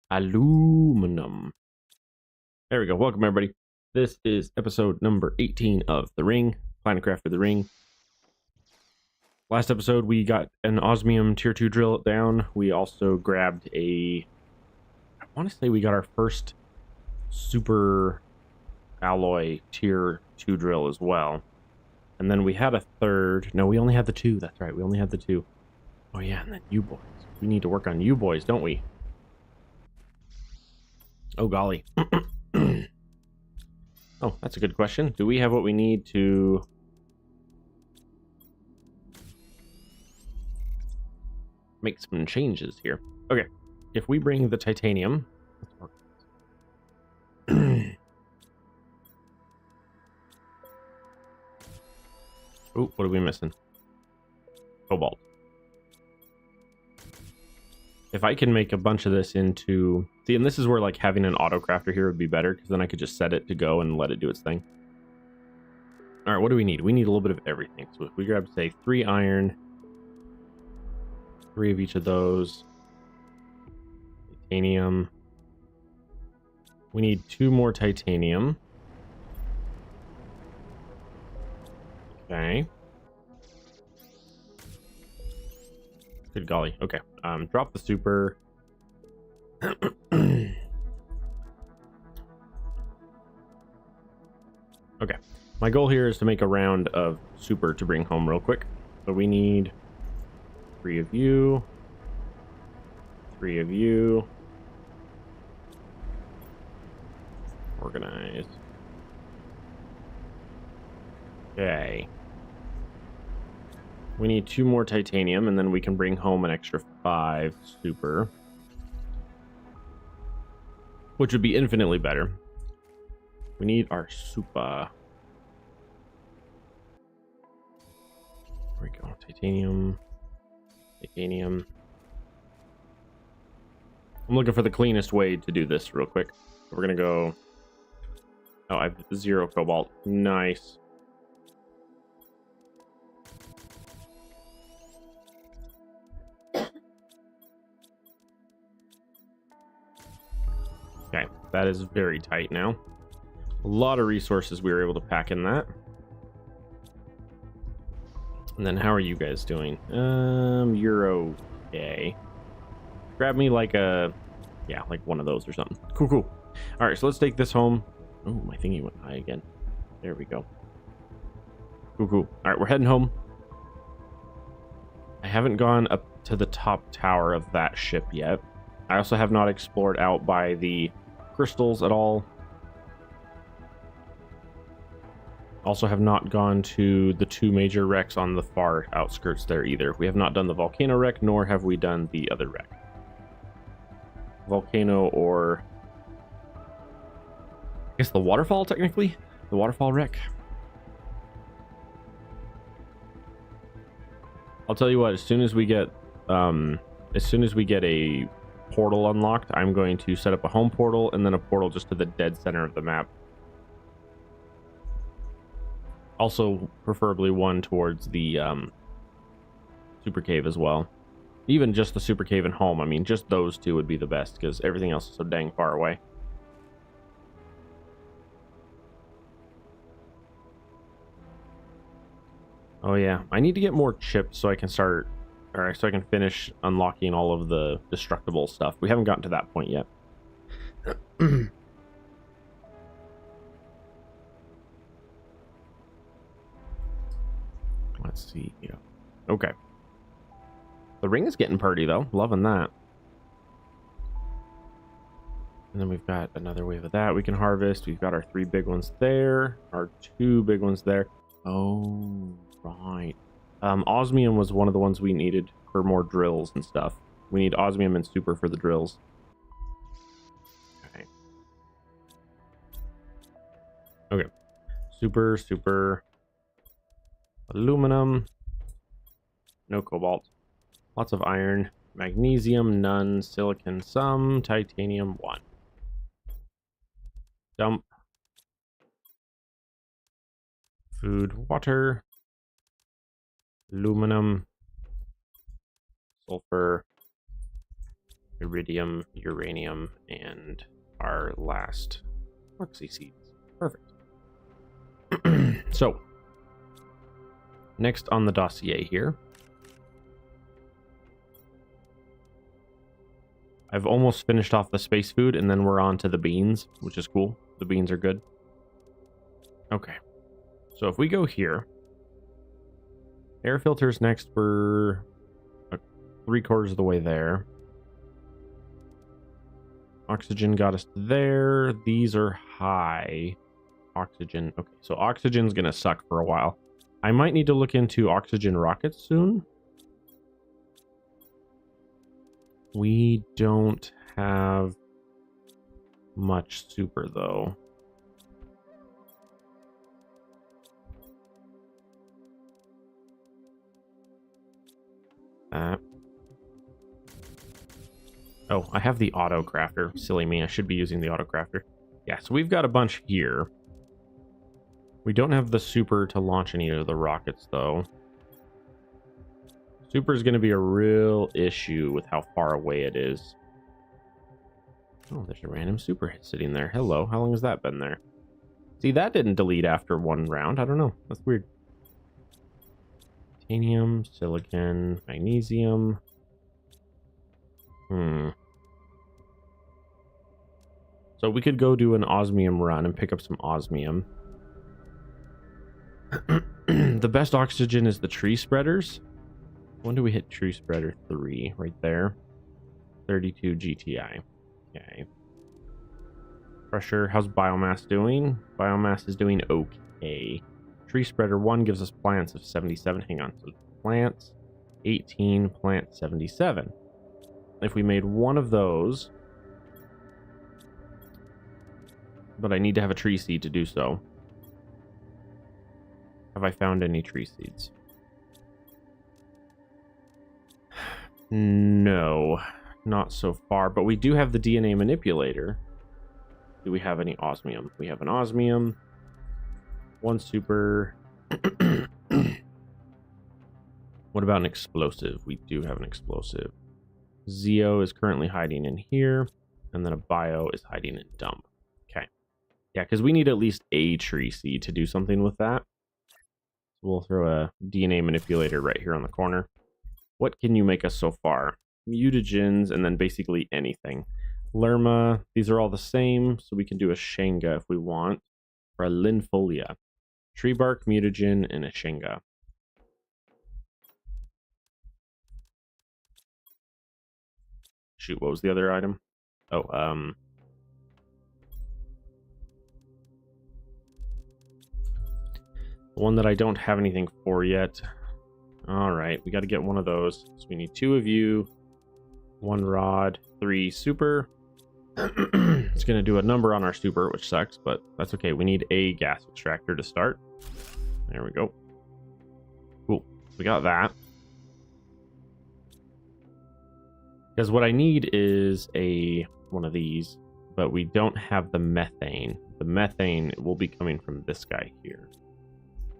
Aluminum. There we go. Welcome, everybody. This is episode number 18 of The Ring, Planetcraft for The Ring. Last episode, we got an osmium tier 2 drill down. We also grabbed I want to say we got our first super alloy tier 2 drill as well. And then we had a third. No, we only had the two. That's right. We only had the two. Oh, yeah. And then you boys. We need to work on you boys, don't we? Oh, golly. Oh, that's a good question. Do we have what we need to make some changes here? Okay. If we bring the titanium... Oh, what are we missing? Cobalt. If I can make a bunch of this into... See, and this is where like having an auto crafter here would be better, because then I could just set it to go and let it do its thing. All right, what do we need? We need a little bit of everything. So if we grab, say, 3 iron, 3 of each of those, titanium. We need 2 more titanium. Okay. Good golly. Okay. Drop the super. Okay. My goal here is to make a round of super to bring home real quick. So we need 3 of you. 3 of you. Organize. Okay. We need 2 more titanium, and then we can bring home an extra 5 super. Which would be infinitely better. We need our super. There we go. Titanium. Titanium. I'm looking for the cleanest way to do this real quick. So we're going to go... Oh, I have 0 cobalt. Nice. Okay, that is very tight now. A lot of resources we were able to pack in that. And then how are you guys doing? You're okay. Grab me like a... Yeah, like one of those or something. Cool, cool. All right, so let's take this home. Oh, my thingy went high again. There we go. Cool, cool. All right, we're heading home. I haven't gone up to the top tower of that ship yet. I also have not explored out by the crystals at all. Also have not gone to the 2 major wrecks on the far outskirts there either. We have not done the volcano wreck, nor have we done the other wreck. Volcano or... I guess the waterfall, technically? The waterfall wreck. I'll tell you what, as soon as we get a portal unlocked, I'm going to set up a home portal and then a portal just to the dead center of the map. Also, preferably one towards the super cave as well. Even just the super cave and home. I mean, just those 2 would be the best because everything else is so dang far away. Oh yeah, I need to get more chips so I can start... Alright, so I can finish unlocking all of the destructible stuff. We haven't gotten to that point yet. Let's see. Yeah. Okay. The ring is getting pretty, though. Loving that. And then we've got another wave of that we can harvest. We've got our 3 big ones there. Our 2 big ones there. Oh, right. Osmium was one of the ones we needed for more drills and stuff. We need osmium and super for the drills. Okay. Okay. Super, super. Aluminum. No cobalt. Lots of iron. Magnesium, none. Silicon, some. Titanium, 1. Dump. Food, water. Aluminum. Sulfur. iridium, uranium, and our last Moxie seeds. Perfect. So, next on the dossier here, I've almost finished off the space food, and then we're on to the beans, which is cool. The beans are good. Okay. So if we go here, air filters next, we're 3/4 of the way there. Oxygen got us there. These are high. Oxygen. Okay, so oxygen's going to suck for a while. I might need to look into oxygen rockets soon. We don't have much super, though. Oh, I have the auto crafter. Silly me, I should be using the auto crafter. Yeah, so we've got a bunch here. We don't have the super to launch any of the rockets, though. Super is going to be a real issue with how far away it is. Oh, there's a random super sitting there. Hello, how long has that been there? See, that didn't delete after one round. I don't know. That's weird. Titanium, silicon, magnesium. So we could go do an osmium run and pick up some osmium. The best oxygen is the tree spreaders. When do we hit tree spreader 3? Right there. 32 GTI. Okay. Pressure. How's biomass doing? Biomass is doing okay. Tree spreader 1 gives us plants of 77. Hang on. So plants 18, plant 77. If we made one of those, but I need to have a tree seed to do so. Have I found any tree seeds? No, not so far, but we do have the DNA manipulator. Do we have any osmium? We have an osmium, one super. What about an explosive? We do have an explosive. Zeo is currently hiding in here, and then a bio is hiding in dump. Okay. Yeah, because we need at least a tree seed to do something with that. We'll throw a DNA manipulator right here on the corner. What can you make us so far? Mutagens, and then basically anything. Lerma, these are all the same, so we can do a Shenga if we want. Or a Linfolia. Tree bark, mutagen, and a Shenga. Shoot, what was the other item? Oh, the one that I don't have anything for yet. All right, we got to get one of those. So we need 2 of you, 1 rod, 3 super. It's going to do a number on our super, which sucks, but that's okay. We need a gas extractor to start. There we go. Cool. We got that. Because what I need is one of these, but we don't have the methane. The methane will be coming from this guy here.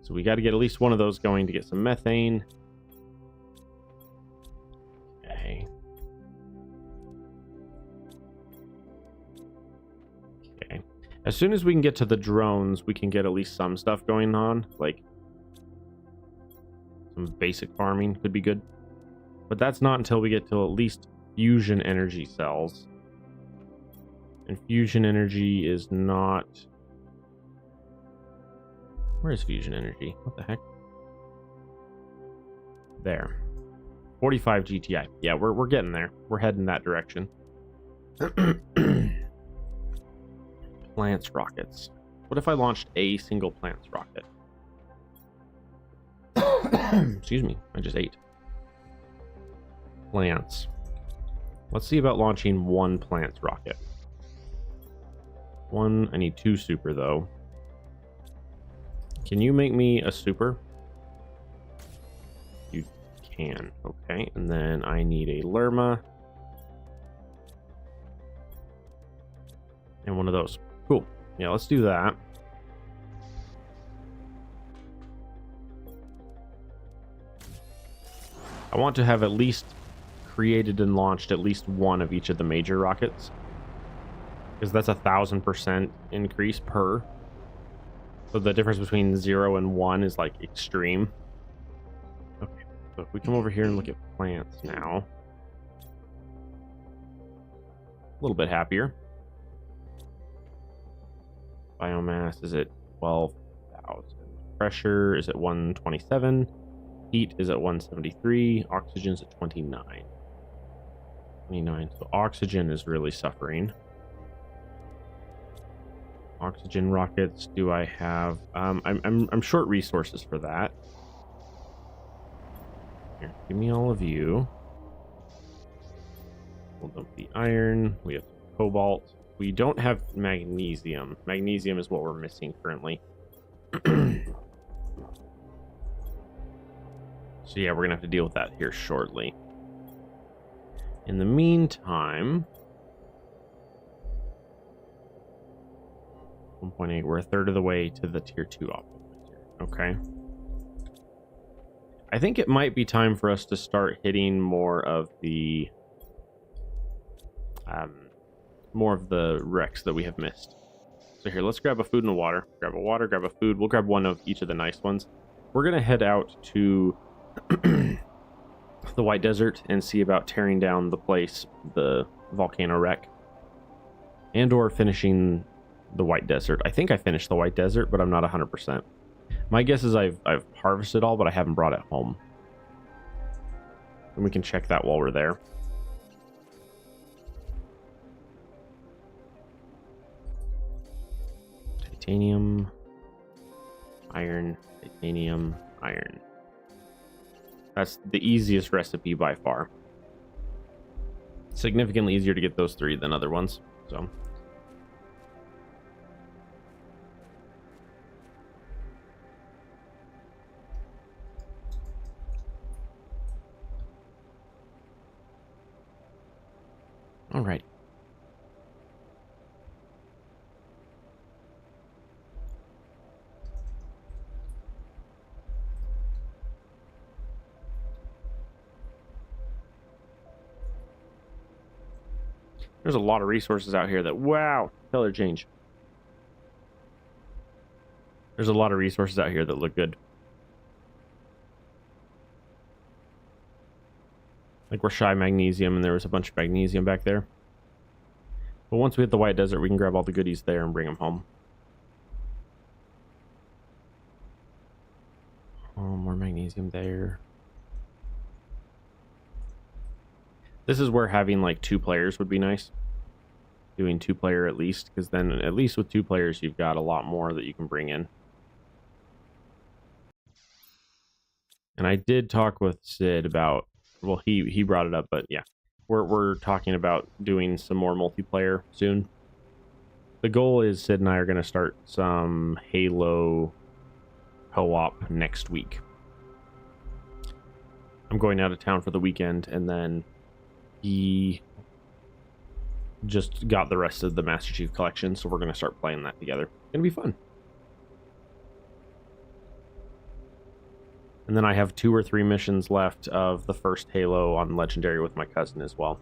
So we got to get at least one of those going to get some methane. Okay. Okay. As soon as we can get to the drones, we can get at least some stuff going on. Like some basic farming could be good. But that's not until we get to at least fusion energy cells. And fusion energy is not... Where is fusion energy? What the heck? There. 45 GTI. Yeah, we're getting there. We're heading that direction. Plants rockets. What if I launched a single plants rocket? Excuse me, I just ate. Plants. Let's see about launching 1 plants rocket. 1, I need 2 super though. Can you make me a super? You can, okay. And then I need a Lerma. And one of those. Cool. Yeah, let's do that. I want to have at least created and launched at least one of each of the major rockets, because that's 1,000% increase per. So the difference between 0 and 1 is like extreme. Okay, so if we come over here and look at plants now, a little bit happier. Biomass is at 12,000. Pressure is at 127. Heat is at 173. Oxygen is at 29. 29. So oxygen is really suffering. Oxygen rockets. Do I have? I'm short resources for that. Here, give me all of you. We'll dump the iron. We have cobalt. We don't have magnesium. Magnesium is what we're missing currently. So yeah, we're gonna have to deal with that here shortly. In the meantime, 1.8, we're a third of the way to the tier 2 optimizer. Okay. I think it might be time for us to start hitting more of the wrecks that we have missed. So here, let's grab a food and a water. Grab a water, grab a food. We'll grab one of each of the nice ones. We're gonna head out to the White Desert and see about tearing down the place, the volcano wreck, and or finishing the White Desert. I think I finished the White Desert, but I'm not 100%. My guess is I've harvested all, but I haven't brought it home. And we can check that while we're there. Titanium, iron, titanium, iron. That's the easiest recipe by far. Significantly easier to get those 3 than other ones. So all right. There's a lot of resources out here that, wow, color change. There's a lot of resources out here that look good. Like we're shy magnesium, and there was a bunch of magnesium back there. But once we hit the White Desert, we can grab all the goodies there and bring them home. Oh, more magnesium there. This is where having like 2 players would be nice. Doing 2-player at least, because then at least with 2 players, you've got a lot more that you can bring in. And I did talk with Sid about, well, he brought it up, but yeah, we're talking about doing some more multiplayer soon. The goal is Sid and I are going to start some Halo co-op next week. I'm going out of town for the weekend, and then he just got the rest of the Master Chief Collection, so we're going to start playing that together. It's going to be fun. And then I have 2 or 3 missions left of the first Halo on Legendary with my cousin as well.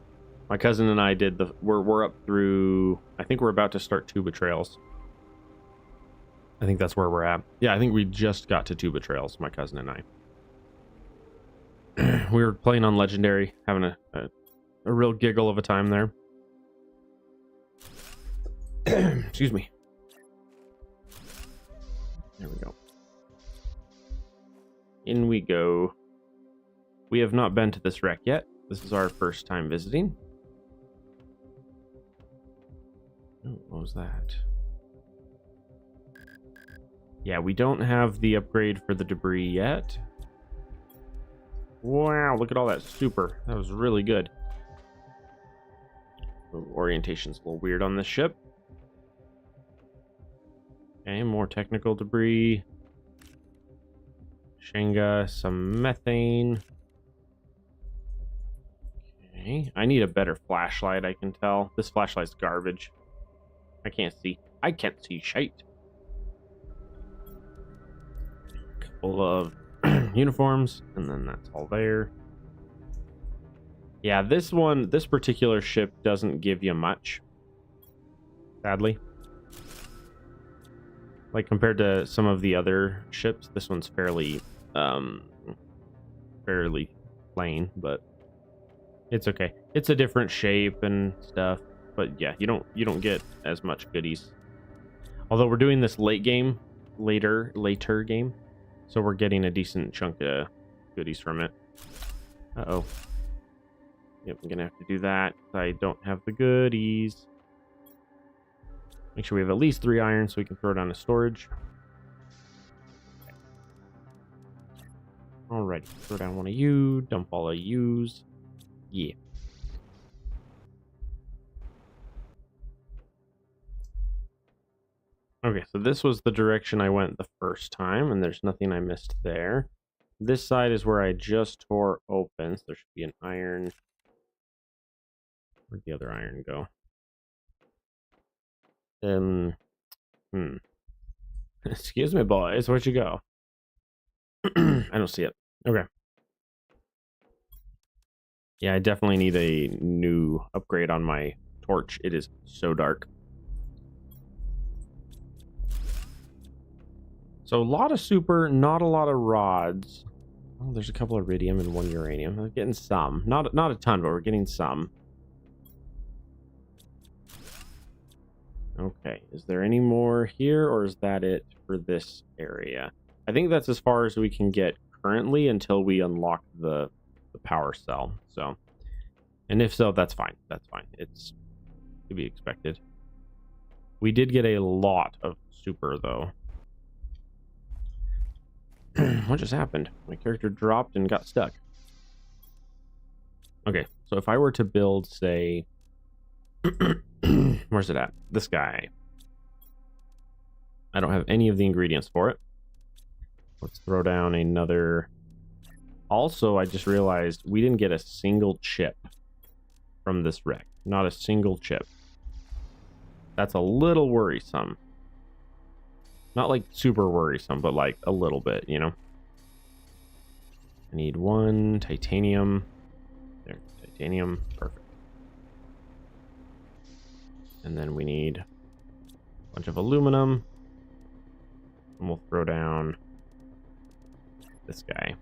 My cousin and I did we're up through, I think we're about to start 2 Betrayals. I think that's where we're at. Yeah, I think we just got to 2 Betrayals, my cousin and I. We were playing on Legendary, having a real giggle of a time there. Excuse me. There we go. In we go. We have not been to this wreck yet. This is our first time visiting. Oh, what was that? Yeah, we don't have the upgrade for the debris yet. Wow, look at all that super. That was really good. Ooh, orientation's a little weird on this ship. Okay, more technical debris. Shenga, some methane. Okay, I need a better flashlight, I can tell. This flashlight's garbage. I can't see. I can't see shite. Couple of uniforms, and then that's all there. Yeah, this particular ship doesn't give you much, sadly. Like, compared to some of the other ships, this one's fairly plain, but it's okay. It's a different shape and stuff, but yeah, you don't get as much goodies. Although we're doing this later game, so we're getting a decent chunk of goodies from it. Uh-oh. Yep, I'm gonna have to do that. I don't have the goodies. Make sure we have at least 3 iron so we can throw it on a storage. Alrighty, throw down one of you, dump all of yous. Yeah. Okay, so this was the direction I went the first time, and there's nothing I missed there. This side is where I just tore open, so there should be an iron. Where'd the other iron go? Excuse me, boys, where'd you go? I don't see it. Okay. Yeah, I definitely need a new upgrade on my torch. It is so dark. So a lot of super, not a lot of rods. Oh, there's a couple of iridium and 1 uranium. I'm getting some. Not a ton, but we're getting some. Okay, is there any more here, or is that it for this area? I think that's as far as we can get currently until we unlock the power cell. So, and if so, that's fine. That's fine. It's to be expected. We did get a lot of super, though. What just happened? My character dropped and got stuck. Okay, so if I were to build, say... Where's it at? This guy. I don't have any of the ingredients for it. Let's throw down another... Also, I just realized we didn't get a single chip from this wreck. Not a single chip. That's a little worrisome. Not like super worrisome, but like a little bit, you know? I need 1 titanium. There, titanium. Perfect. And then we need a bunch of aluminum. And we'll throw down this guy.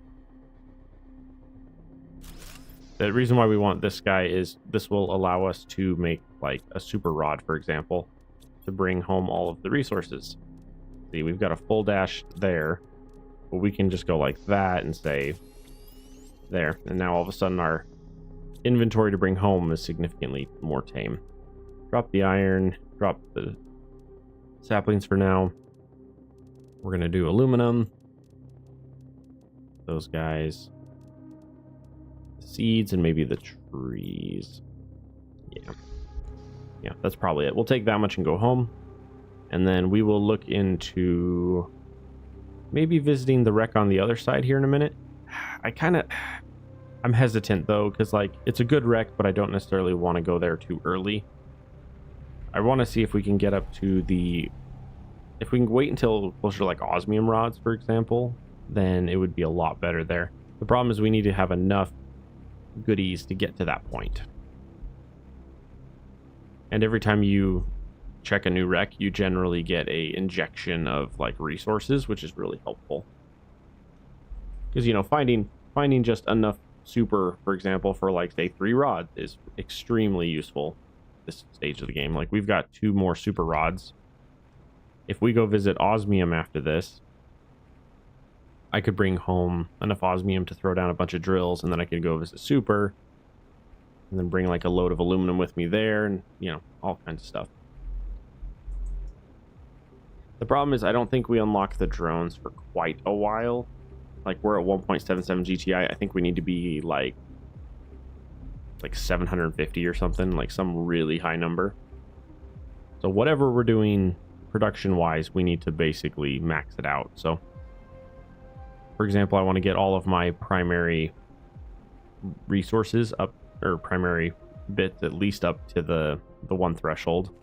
The reason why we want this guy is this will allow us to make like a super rod, for example, to bring home all of the resources. See, we've got a full dash there, but we can just go like that and say there. And now all of a sudden our inventory to bring home is significantly more tame. Drop the iron, drop the saplings for now. We're going to do aluminum. Those guys. Seeds and maybe the trees. Yeah, that's probably it. We'll take that much and go home. And then we will look into maybe visiting the wreck on the other side here in a minute. I'm hesitant though, because like it's a good wreck, but I don't necessarily want to go there too early. I want to see if we can get up to the... If we can wait until closer to like osmium rods, for example, then it would be a lot better there. The problem is we need to have enough goodies to get to that point. And every time you check a new wreck, you generally get a injection of like resources, which is really helpful. Because, you know, finding just enough super, for example, for like say 3 rods is extremely useful this stage of the game. Like we've got 2 more super rods. If we go visit osmium after this, I could bring home enough osmium to throw down a bunch of drills, and then I could go visit super, and then bring like a load of aluminum with me there, and you know, all kinds of stuff. The problem is I don't think we unlock the drones for quite a while. Like we're at 1.77 GTI. I think we need to be like 750 or something, like some really high number. So whatever we're doing production wise, we need to basically max it out. So for example, I want to get all of my primary resources up, or primary bits at least up to the 1 threshold.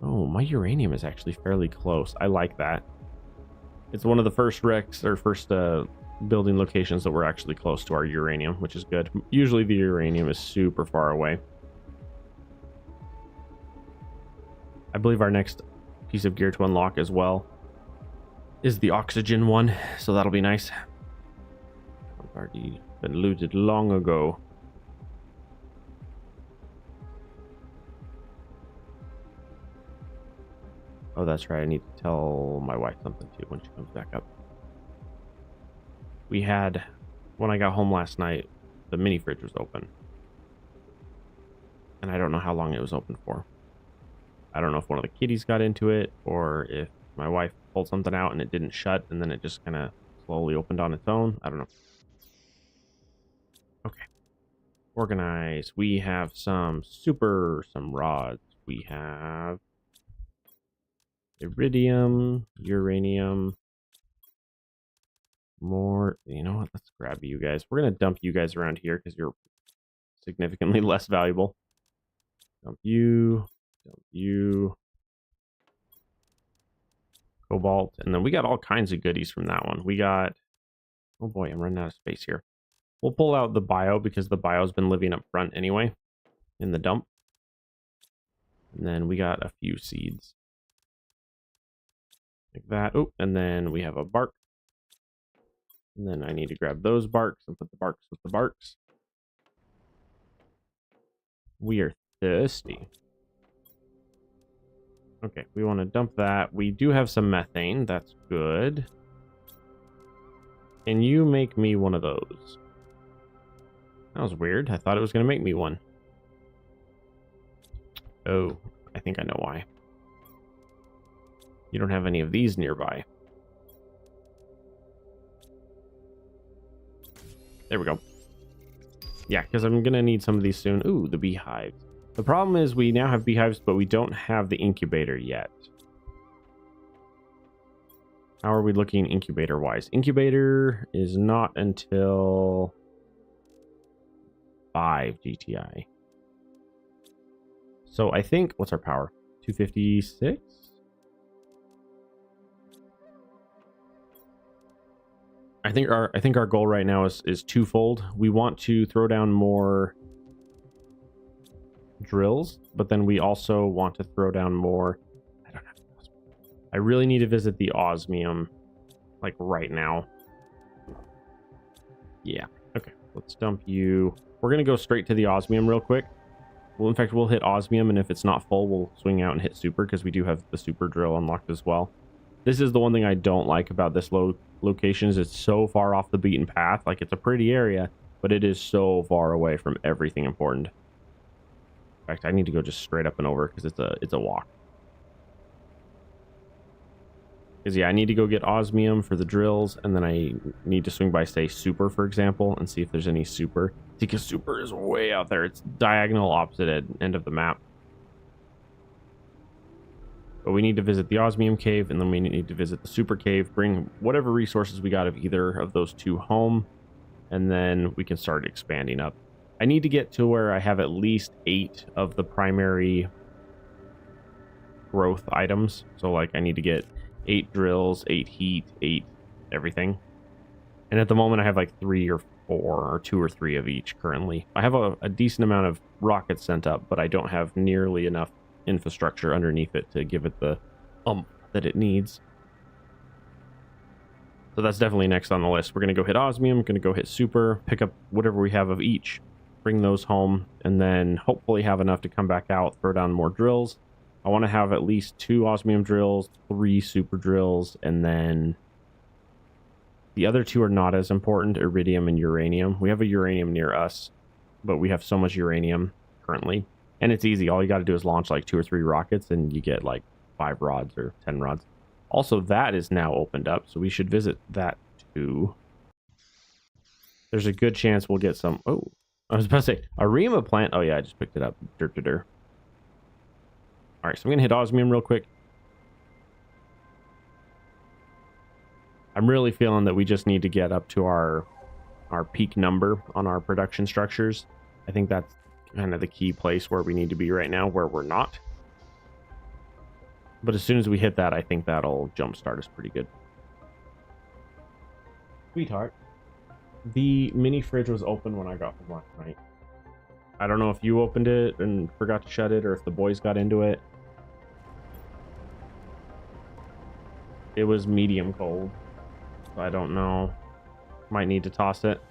Oh, my uranium is actually fairly close. I like that. It's one of the first wrecks, or first building locations that were actually close to our uranium, which is good. Usually the uranium is super far away. I believe our next piece of gear to unlock as well is the oxygen one, so that'll be nice. I've already been looted long ago. Oh, that's right. I need to tell my wife something too when she comes back up. We had, when I got home last night, the mini fridge was open. And I don't know how long it was open for. I don't know if one of the kitties got into it or if my wife pulled something out and it didn't shut and then it just kind of slowly opened on its own. I don't know. Okay. Organize. We have some rods. We have iridium, uranium, more. You know what? Let's grab you guys. We're going to dump you guys around here because you're significantly less valuable. Dump you. Cobalt. And then we got all kinds of goodies from that one. We got, oh boy, I'm running out of space here. We'll pull out the bio because the bio's been living up front anyway in the dump. And then we got a few seeds. Like that. Oh, and then we have a bark. And then I need to grab those barks and put the barks with the barks. We are thirsty. Okay, we want to dump that. We do have some methane. That's good. Can you make me one of those? That was weird. I thought it was going to make me one. Oh, I think I know why. You don't have any of these nearby. There we go. Yeah, because I'm going to need some of these soon. Ooh, the beehives. The problem is we now have beehives, but we don't have the incubator yet. How are we looking incubator-wise? Incubator is not until 5 GTI. So I think, what's our power? 256? I think our goal right now is twofold. We want to throw down more drills, but then we also want to throw down more. I don't know. I really need to visit the osmium like right now. Yeah. Okay. Let's dump you. We're gonna go straight to the osmium real quick. Well, in fact, we'll hit osmium, and if it's not full, we'll swing out and hit super because we do have the super drill unlocked as well. This is the one thing I don't like about this location is it's so far off the beaten path. Like, it's a pretty area, but it is so far away from everything important. In fact, I need to go just straight up and over because it's a walk. Because yeah, I need to go get osmium for the drills, and then I need to swing by, say, super, for example, and see if there's any super. Because super is way out there. It's diagonal opposite end of the map. But we need to visit the osmium cave, and then we need to visit the super cave, bring whatever resources we got of either of those two home, and then we can start expanding up. I need to get to where I have at least 8 of the primary growth items. So like I need to get 8 drills, 8 heat, 8 everything. And at the moment I have like 3 or 4 or 2 or 3 of each currently. I have a decent amount of rockets sent up, but I don't have nearly enough infrastructure underneath it to give it the that it needs. So that's definitely next on the list. We're going to go hit osmium, going to go hit super, pick up whatever we have of each, bring those home, and then hopefully have enough to come back out, throw down more drills. I want to have at least 2 osmium drills, 3 super drills, and then the other 2 are not as important, iridium and uranium. We have a uranium near us, but we have so much uranium currently. And it's easy. All you got to do is launch like 2 or 3 rockets and you get like 5 rods or 10 rods. Also, that is now opened up, so we should visit that too. There's a good chance we'll get some... Oh, I was about to say, a Rima plant. Oh yeah, I just picked it up. All right, so I'm going to hit osmium real quick. I'm really feeling that we just need to get up to our peak number on our production structures. I think that's kind of the key place where we need to be right now, where we're not. But as soon as we hit that, I think that'll jumpstart us pretty good. Sweetheart, The mini fridge was open when I got home last night. I don't know if you opened it and forgot to shut it or if the boys got into it. It was medium cold. So I don't know. Might need to toss it.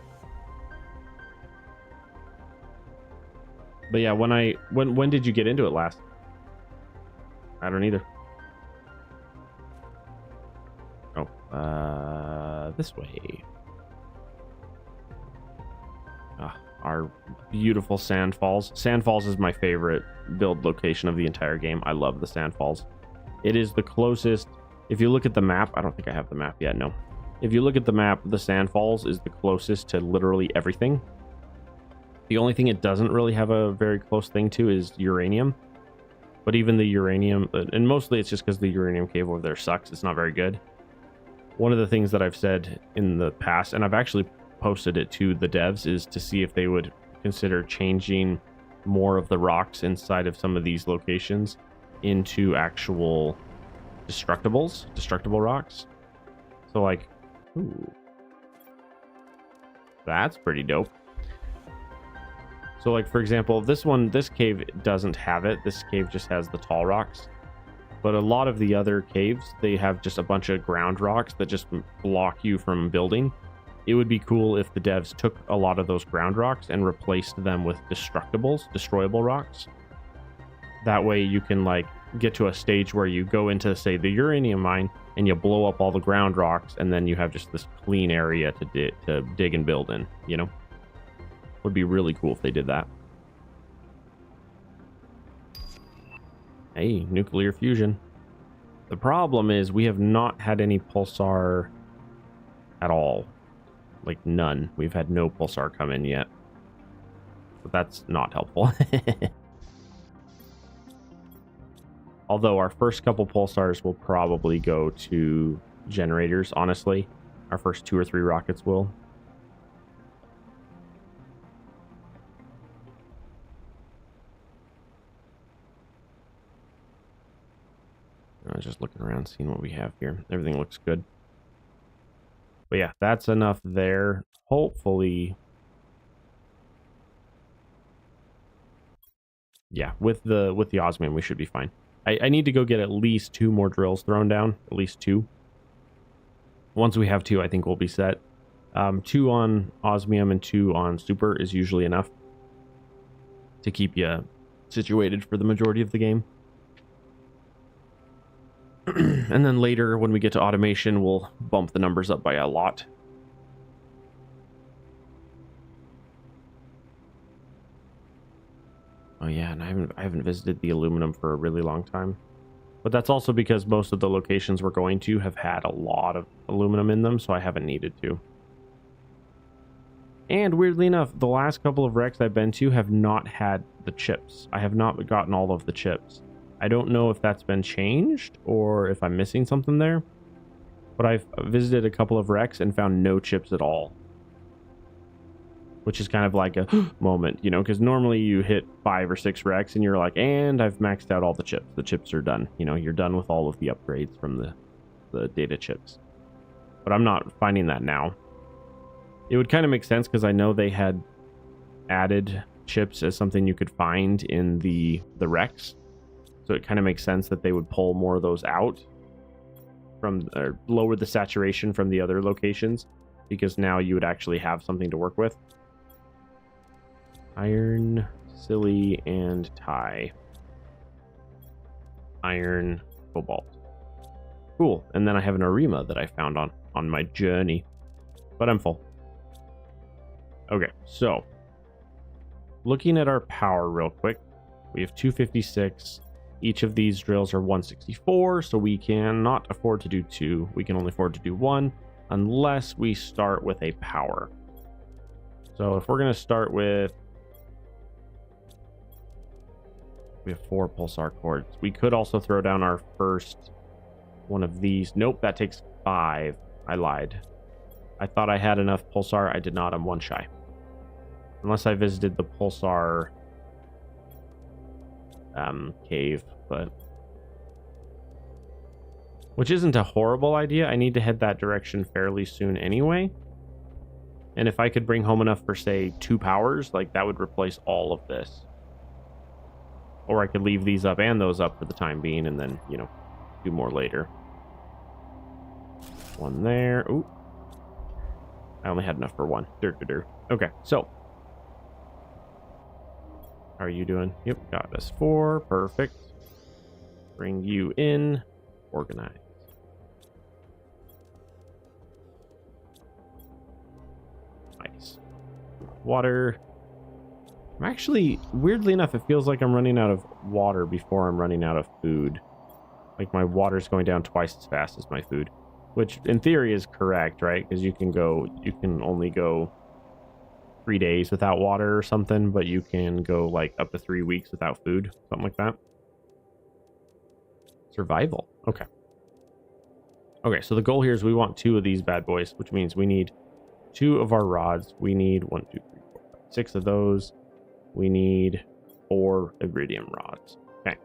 But yeah, when did you get into it last? I don't either. Oh, this way. Our beautiful Sand Falls. Sand Falls is my favorite build location of the entire game. I love the Sand Falls. It is the closest. If you look at the map, I don't think I have the map yet. No. If you look at the map, the Sand Falls is the closest to literally everything. The only thing it doesn't really have a very close thing to is uranium. But even the uranium, and mostly it's just because the uranium cave over there sucks. It's not very good. One of the things that I've said in the past, and I've actually posted it to the devs, is to see if they would consider changing more of the rocks inside of some of these locations into actual destructible rocks. So like, ooh, that's pretty dope. So like, for example, this cave doesn't have it. This cave just has the tall rocks. But a lot of the other caves, they have just a bunch of ground rocks that just block you from building. It would be cool if the devs took a lot of those ground rocks and replaced them with destroyable rocks. That way you can like get to a stage where you go into, say, the uranium mine and you blow up all the ground rocks, and then you have just this clean area to dig and build in, you know? Would be really cool if they did that. Hey, nuclear fusion. The problem is we have not had any pulsar at all. Like none. We've had no pulsar come in yet. But that's not helpful. Although our first couple pulsars will probably go to generators, honestly. Our first 2 or 3 rockets will. I was just looking around, seeing what we have here. Everything looks good. But yeah, that's enough there. Hopefully, yeah, with the osmium, we should be fine. I need to go get at least 2 more drills thrown down. At least 2. Once we have 2, I think we'll be set. 2 on osmium and 2 on super is usually enough to keep you situated for the majority of the game. And then later, when we get to automation, we'll bump the numbers up by a lot. Oh yeah, and I haven't visited the aluminum for a really long time. But that's also because most of the locations we're going to have had a lot of aluminum in them, so I haven't needed to. And weirdly enough, the last couple of wrecks I've been to have not had the chips. I have not gotten all of the chips. I don't know if that's been changed or if I'm missing something there. But I've visited a couple of wrecks and found no chips at all. Which is kind of like a moment, you know, because normally you hit 5 or 6 wrecks and you're like, and I've maxed out all the chips. The chips are done. You know, you're done with all of the upgrades from the data chips. But I'm not finding that now. It would kind of make sense because I know they had added chips as something you could find in the wrecks. So it kind of makes sense that they would pull more of those out from, or lower the saturation from the other locations, because now you would actually have something to work with. Iron, silly, and tie. Iron, cobalt. Cool. And then I have an Arima that I found on my journey. But I'm full. Okay, so looking at our power real quick, we have 256. Each of these drills are 164, so we cannot afford to do 2. We can only afford to do 1 unless we start with a power. So if we're going to start with, we have 4 pulsar cords. We could also throw down our first one of these. Nope, that takes 5. I lied. I thought I had enough pulsar. I did not. I'm 1 shy. Unless I visited the pulsar cave, but which isn't a horrible idea. I need to head that direction fairly soon anyway. And if I could bring home enough for, say, 2 powers, like, that would replace all of this. Or I could leave these up and those up for the time being and then, you know, do more later. One there. Ooh. I only had enough for one. Okay, so. How are you doing? Yep, got us 4. Perfect. Bring you in. Organize. Nice. Water. I'm actually, weirdly enough, it feels like I'm running out of water before I'm running out of food. Like my water's going down twice as fast as my food. Which in theory is correct, right? Because you can only go 3 days without water or something, but you can go like up to 3 weeks without food, something like that. Survival. Okay. Okay, so the goal here is we want 2 of these bad boys, which means we need 2 of our rods. We need 1, 2, 3, 4, 5, 6 of those. We need 4 iridium rods. Okay,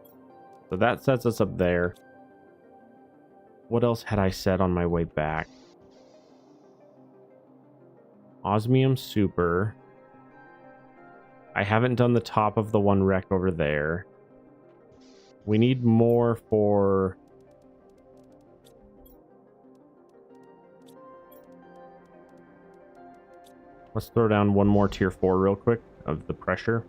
so that sets us up there. What else had I said on my way back? Osmium super. I haven't done the top of the one wreck over there. We need more for... Let's throw down one more tier 4 real quick of the pressure.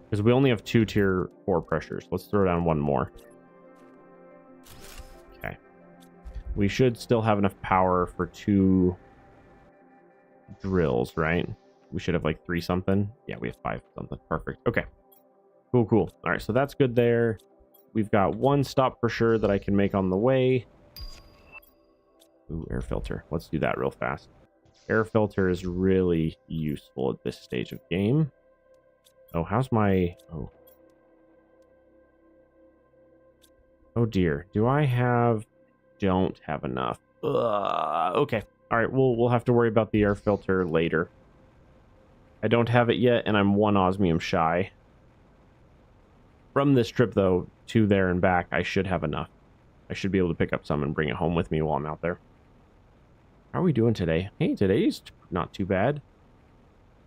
Because we only have 2 tier 4 pressures. Let's throw down one more. Okay. We should still have enough power for 2 drills, right? We should have like 3 something. Yeah, we have 5 something. Perfect. Okay. Cool, cool. All right, so that's good there. We've got 1 stop for sure that I can make on the way. Ooh, air filter. Let's do that real fast. Air filter is really useful at this stage of game. Oh, how's my... Oh. Oh dear. Do I have... Don't have enough. Okay. All right, we'll have to worry about the air filter later. I don't have it yet, and I'm 1 osmium shy. From this trip, though, to there and back, I should have enough. I should be able to pick up some and bring it home with me while I'm out there. How are we doing today? Hey, today's not too bad.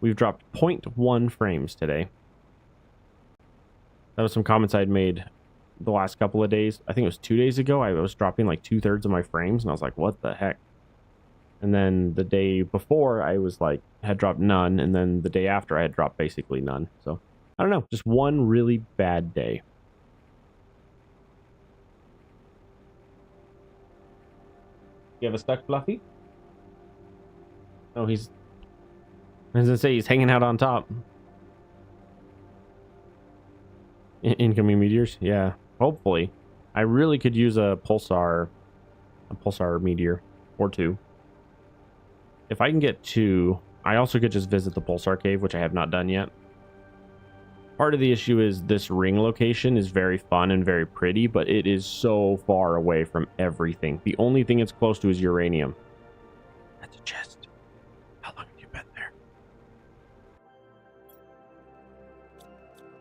We've dropped 0.1 frames today. That was some comments I'd made the last couple of days. I think it was 2 days ago. I was dropping like 2/3 of my frames, and I was like, what the heck? And then the day before, I was like, had dropped none, and then the day after, I had dropped basically none. So, I don't know. Just one really bad day. You have a stuck Fluffy? Oh, I was gonna say he's hanging out on top. Incoming meteors? Yeah, hopefully. I really could use a pulsar meteor or 2. If I can get 2, I also could just visit the pulsar cave, which I have not done yet. Part of the issue is this ring location is very fun and very pretty, but it is so far away from everything. The only thing it's close to is uranium. That's a chest. How long have you been there?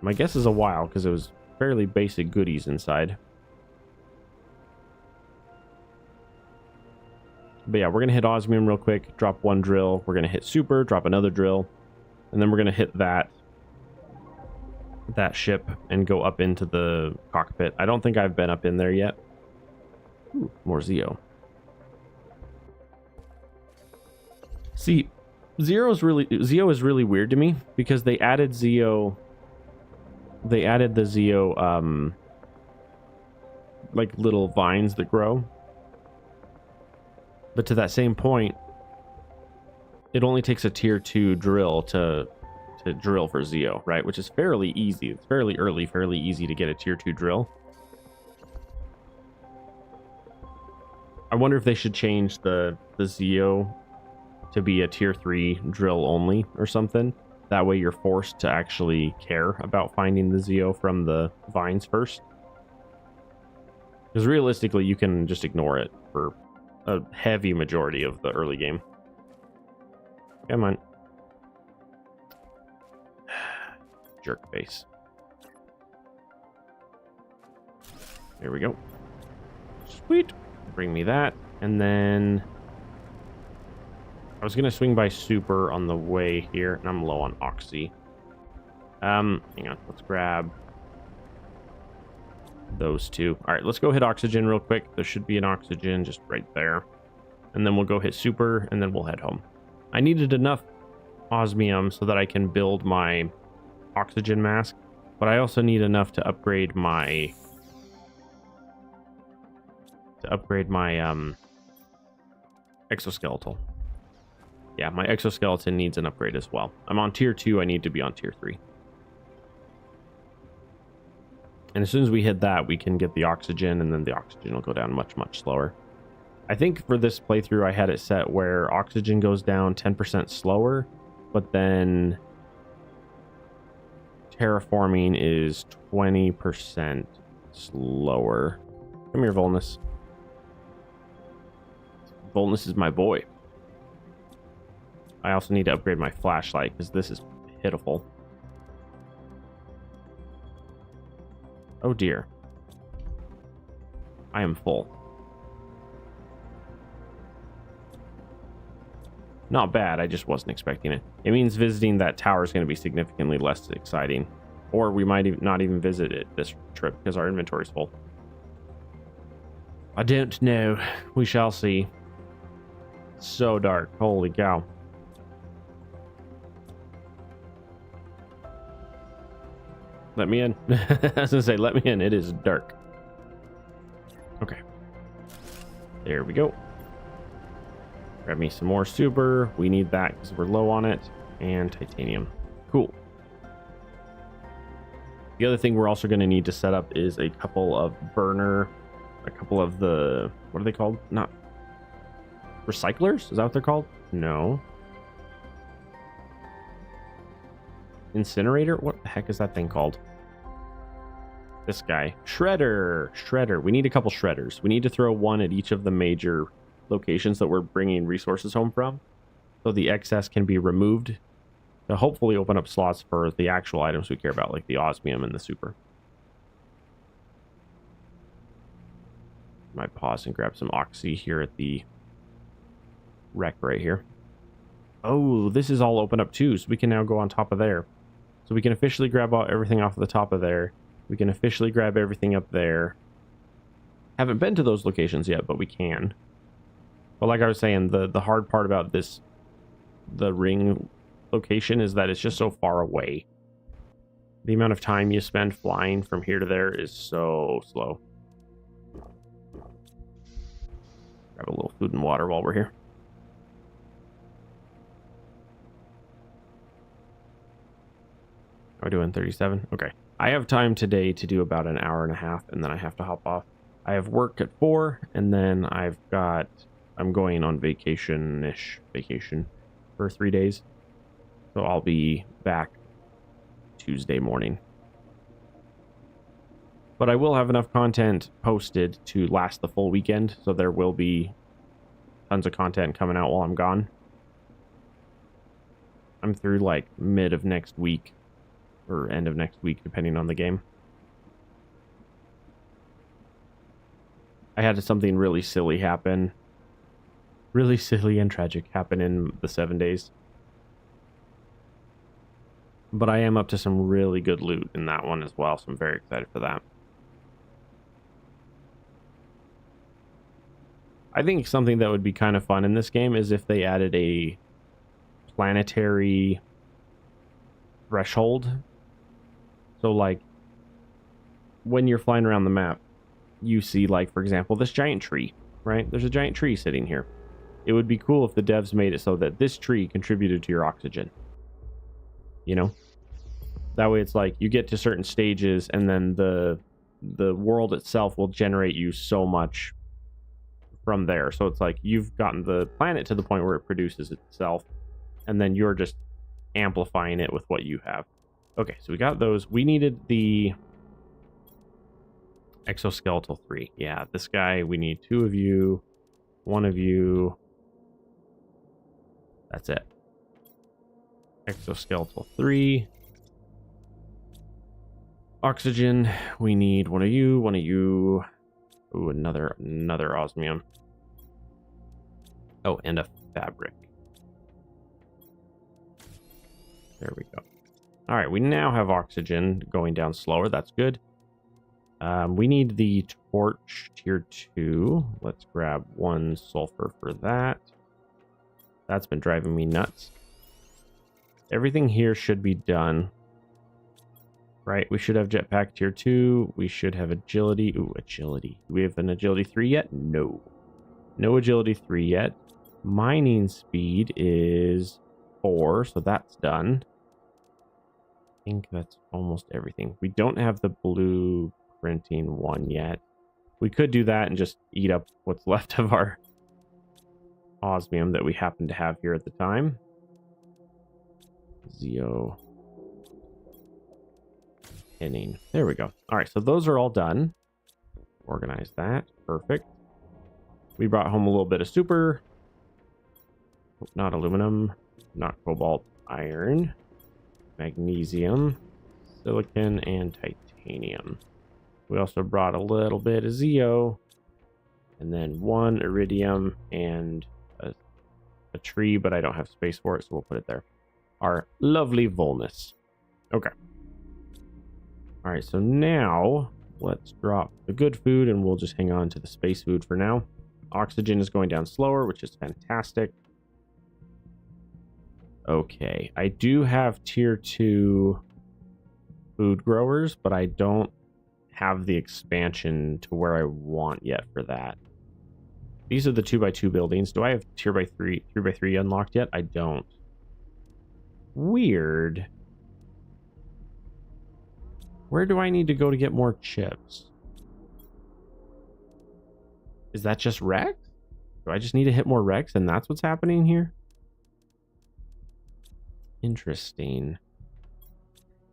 My guess is a while, because it was fairly basic goodies inside. But yeah, we're going to hit osmium real quick, drop 1 drill. We're going to hit super, drop another drill. And then we're going to hit that ship and go up into the cockpit. I don't think I've been up in there yet. Ooh, more Zeo. See, Zeo is really weird to me because they added Zeo. They added the Zeo like little vines that grow. But to that same point, it only takes a tier 2 drill to drill for Zeo, right? Which is fairly easy. It's fairly early, fairly easy to get a tier 2 drill. I wonder if they should change the Zeo to be a tier 3 drill only or something. That way you're forced to actually care about finding the Zeo from the vines first. Because realistically, you can just ignore it for a heavy majority of the early game. Come on. Jerk face. There we go. Sweet. Bring me that. And then I was gonna swing by super on the way here, and I'm low on oxy. Hang on, let's grab those two. All right, let's go hit oxygen real quick. There should be an oxygen just right there. And then we'll go hit super, and then we'll head home. I needed enough osmium so that I can build my oxygen mask, but I also need enough to upgrade my exoskeletal. Yeah, my exoskeleton needs an upgrade as well. I'm on tier 2, I need to be on tier 3. And as soon as we hit that, we can get the oxygen, and then the oxygen will go down much, much slower. I think for this playthrough, I had it set where oxygen goes down 10% slower, but then terraforming is 20% slower. Come here, Volnus. Volnus is my boy. I also need to upgrade my flashlight because this is pitiful. Oh dear. I am full. Not bad, I just wasn't expecting it. It means visiting that tower is going to be significantly less exciting. Or we might not even visit it this trip because our inventory's full. I don't know. We shall see. So dark. Holy cow. Let me in. I was gonna say, let me in. It is dark. Okay. There we go. Grab me some more super. We need that because we're low on it. And titanium. Cool. The other thing we're also going to need to set up is a couple of a couple of the, what are they called? Not recyclers? Is that what they're called? No. Incinerator? What the heck is that thing called? This guy. Shredder. We need a couple shredders. We need to throw one at each of the major locations that we're bringing resources home from, so the excess can be removed to hopefully open up slots for the actual items we care about, like the osmium and the super. Might pause and grab some oxy here at the wreck right here. Oh, this is all open up too, so we can now go on top of there. So we can officially grab everything off the top of there. We can officially grab everything up there. Haven't been to those locations yet, but we can. But like I was saying, the hard part about the ring location is that it's just so far away. The amount of time you spend flying from here to there is so slow. Grab a little food and water while we're here. Am I doing 37? Okay. I have time today to do about an hour and a half, and then I have to hop off. I have work at 4, and then I'm going on vacation for 3 days. So I'll be back Tuesday morning. But I will have enough content posted to last the full weekend, so there will be tons of content coming out while I'm gone. I'm through like mid of next week, or end of next week, depending on the game. I had something really silly happen. Really silly and tragic happen in the 7 days. But I am up to some really good loot in that one as well, so I'm very excited for that. I think something that would be kind of fun in this game is if they added a planetary threshold. So like when you're flying around the map, you see, like, for example, this giant tree, right? There's a giant tree sitting here. It would be cool if the devs made it so that this tree contributed to your oxygen. You know? That way it's like you get to certain stages and then the world itself will generate you so much from there. So it's like you've gotten the planet to the point where it produces itself, and then you're just amplifying it with what you have. Okay, so we got those. We needed the exoskeletal 3. Yeah, this guy, we need 2 of you, 1 of you. That's it. Exoskeletal 3. Oxygen, we need 1 of you, 1 of you. Ooh, another osmium. Oh, and a fabric. There we go. All right, we now have oxygen going down slower. That's good. We need the torch tier 2. Let's grab 1 sulfur for that. That's been driving me nuts. Everything here should be done. Right, we should have jetpack tier 2. We should have agility. Ooh, agility. Do we have an agility 3 yet? No. No agility 3 yet. Mining speed is 4, so that's done. I think that's almost everything. We don't have the blue printing 1 yet. We could do that and just eat up what's left of our osmium that we happen to have here at the time. Zeo. Pinning. There we go. All right, so those are all done. Organize that. Perfect. We brought home a little bit of super. Not aluminum, not cobalt, iron, magnesium, silicon, and titanium. We also brought a little bit of Zeo, and then 1 iridium and a tree, but I don't have space for it, so we'll put it there. Our lovely Volnus. Okay. All right, so now let's drop the good food, and we'll just hang on to the space food for now. Oxygen is going down slower, which is fantastic. Okay, I do have tier 2 food growers, but I don't have the expansion to where I want yet for that. These are the 2x2 buildings. Do I have tier by 3 unlocked yet? I don't. Weird. Where do I need to go to get more chips? Is that just Rex? Do I just need to hit more Rex and that's what's happening here? Interesting.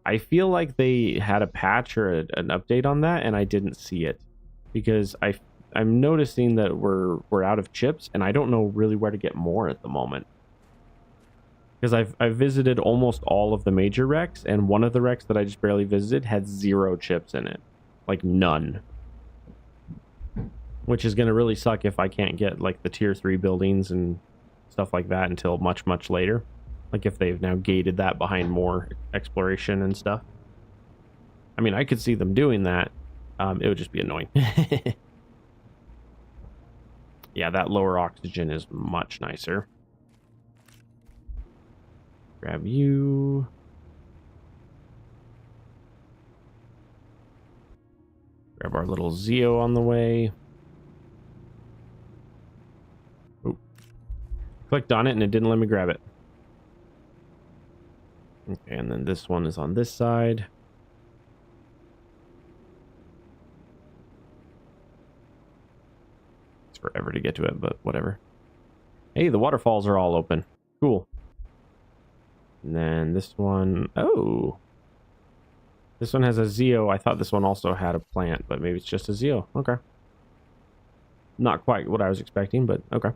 I feel like they had a patch or an update on that and I didn't see it because I'm noticing that we're out of chips and I don't know really where to get more at the moment. Because I've visited almost all of the major wrecks, and one of the wrecks that I just barely visited had 0 chips in it. Like none. Which is going to really suck if I can't get like the tier 3 buildings and stuff like that until much, much later. Like if they've now gated that behind more exploration and stuff. I mean, I could see them doing that. It would just be annoying. Yeah, that lower oxygen is much nicer. Grab you. Grab our little Zeo on the way. Oop. Clicked on it and it didn't let me grab it. Okay, and then this one is on this side. It's forever to get to it, but whatever. Hey, the waterfalls are all open. Cool. And then this one, oh, this one has a Zeo. I thought this one also had a plant, but maybe it's just a Zeo. Okay. Not quite what I was expecting, but okay.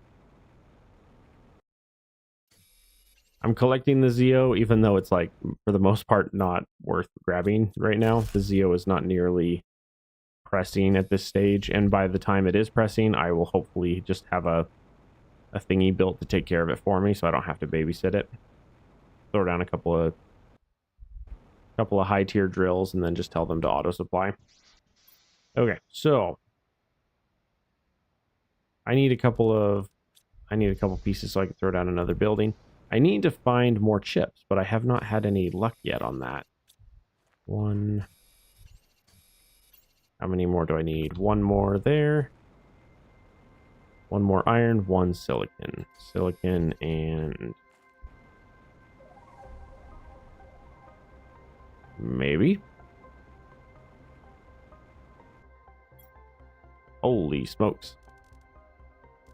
I'm collecting the Zeo, even though it's like, for the most part, not worth grabbing right now. The Zeo is not nearly pressing at this stage, and by the time it is pressing, I will hopefully just have a thingy built to take care of it for me, so I don't have to babysit it. Throw down a couple of high tier drills and then just tell them to auto supply. Okay, so I need a couple pieces so I can throw down another building. I need to find more chips, but I have not had any luck yet on that. One. How many more do I need? 1 more there. 1 more iron, 1 silicon. Silicon and maybe. Holy smokes.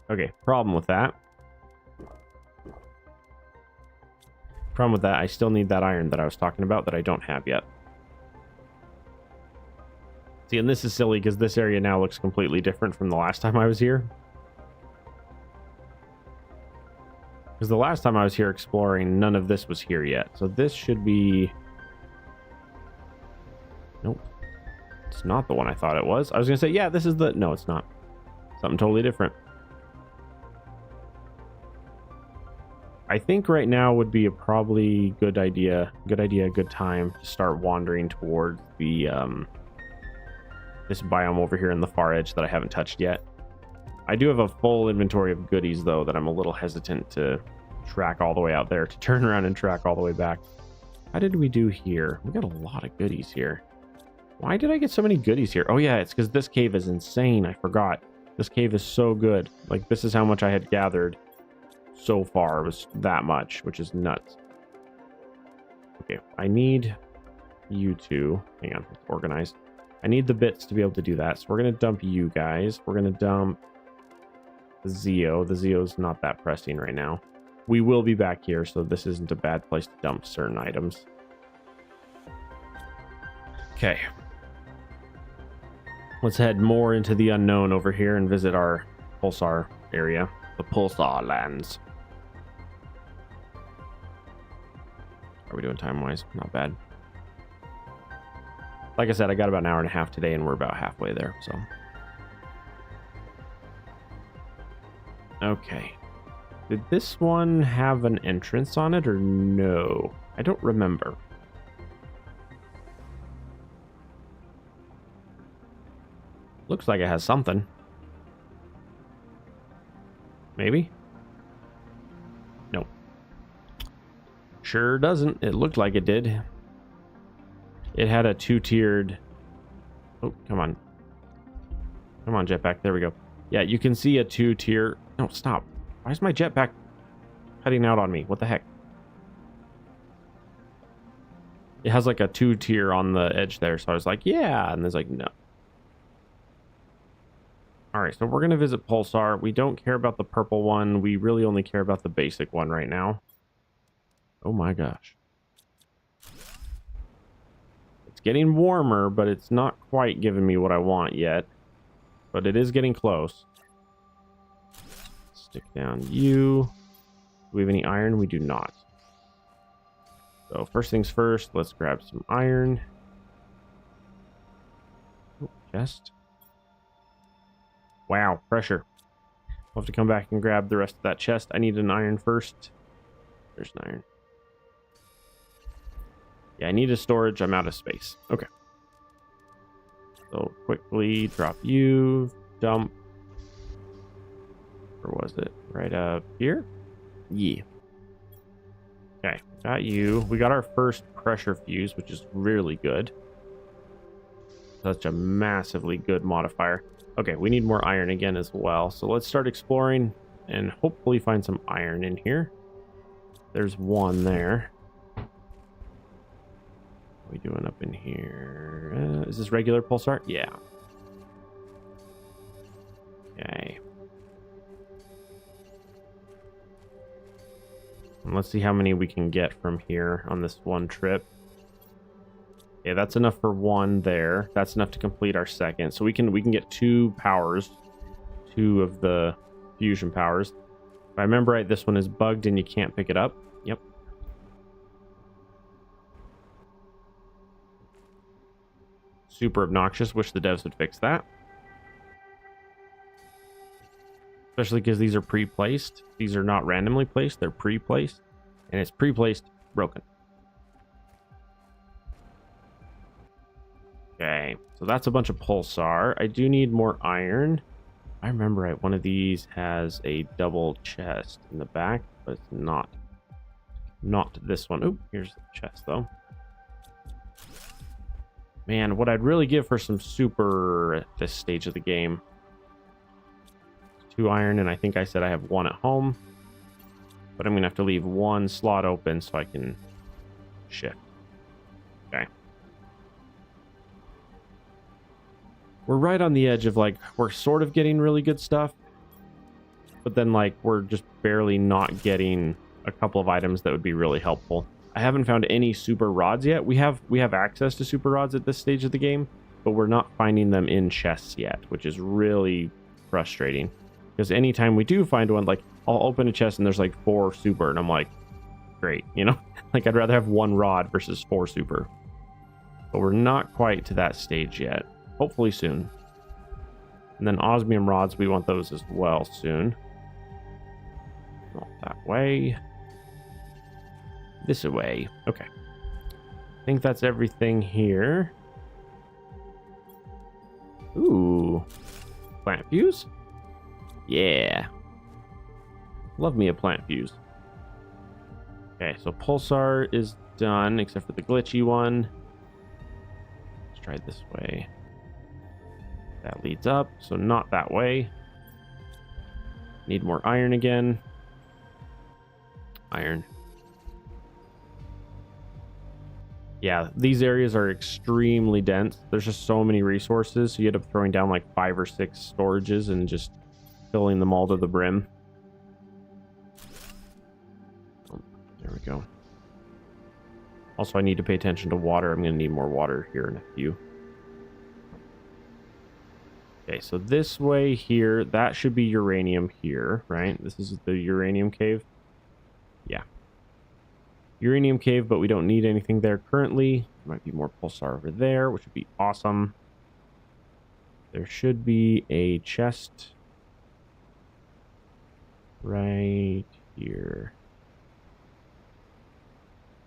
Okay, problem with that. I still need that iron that I was talking about that I don't have yet. See, and this is silly because this area now looks completely different from the last time I was here. Because the last time I was here exploring, none of this was here yet. So this should be... Nope. It's not the one I thought it was. I was going to say, yeah, this is the... No, it's not. Something totally different. I think right now would be a probably good time to start wandering towards the this biome over here in the far edge that I haven't touched yet. I do have a full inventory of goodies though that I'm a little hesitant to track all the way out there, to turn around and track all the way back. How did we do here? We got a lot of goodies here. Why did I get so many goodies here? Oh yeah, it's because this cave is insane. I forgot. This cave is so good. Like, this is how much I had gathered so far. It was that much, which is nuts. Okay, I need you two. Hang on, it's organized. I need the bits to be able to do that. So we're going to dump you guys. We're going to dump the Zeo. The Zeo's not that pressing right now. We will be back here, so this isn't a bad place to dump certain items. Okay. Let's head more into the unknown over here and visit our Pulsar area. The Pulsar lands. How are we doing time-wise? Not bad. Like I said, I got about an hour and a half today, and we're about halfway there, so. Okay. Did this one have an entrance on it, or no? I don't remember. Looks like it has something. Maybe? Nope. Sure doesn't. It looked like it did. It had a two-tiered... Oh, come on. Come on, jetpack. There we go. Yeah, you can see a two-tier... No, stop. Why is my jetpack cutting out on me? What the heck? It has like a two-tier on the edge there, so I was like, yeah, and there's like, no. Alright, so we're going to visit Pulsar. We don't care about the purple one. We really only care about the basic one right now. Oh my gosh. It's getting warmer, but it's not quite giving me what I want yet. But it is getting close. Stick down you. Do we have any iron? We do not. So first things first, let's grab some iron. Oh, chest. Wow, pressure. We'll have to come back and grab the rest of that chest. I need an iron first. There's an iron. Yeah, I need a storage. I'm out of space. Okay. So quickly drop you. Dump. Where was it? Right up here? Yeah. Okay, got you. We got our first pressure fuse, which is really good. Such a massively good modifier. Okay, we need more iron again as well. So let's start exploring and hopefully find some iron in here. There's one there. What are we doing up in here? Is this regular pulsar? Yeah. Okay. And let's see how many we can get from here on this one trip. Yeah, that's enough for one there. That's enough to complete our second. So we can get two powers, two of the fusion powers. If I remember right, this one is bugged and you can't pick it up. Yep. Super obnoxious. Wish the devs would fix that. Especially because these are pre-placed. These are not randomly placed. They're pre-placed. And it's pre-placed broken. Okay, so that's a bunch of pulsar. I do need more iron. I remember right, one of these has a double chest in the back, but it's not this one. Oh, here's the chest though. Man, what I'd really give for some super at this stage of the game. 2 iron, and I think I said I have 1 at home. But I'm gonna have to leave 1 slot open so I can shift. Okay. We're right on the edge of, like, we're sort of getting really good stuff, but then, like, we're just barely not getting a couple of items that would be really helpful. I haven't found any super rods yet. We have access to super rods at this stage of the game, but we're not finding them in chests yet, which is really frustrating. Because anytime we do find one, like, I'll open a chest and there's like 4 super, and I'm like, great, you know? Like, I'd rather have 1 rod versus 4 super. But we're not quite to that stage yet. Hopefully soon. And then osmium rods, we want those as well soon. Not that way. This way. Okay. I think that's everything here. Ooh. Plant fuse? Yeah. Love me a plant fuse. Okay, so pulsar is done, except for the glitchy one. Let's try it this way. That leads up, so not that way. Need more iron again. Iron. Yeah, these areas are extremely dense. There's just so many resources, so you end up throwing down like 5 or 6 storages and just filling them all to the brim. Oh, there we go. Also, I need to pay attention to water. I'm going to need more water here in a few. Okay, so this way here, that should be uranium here, right? This is the uranium cave. Yeah. Uranium cave, but we don't need anything there currently. There might be more pulsar over there, which would be awesome. There should be a chest right here.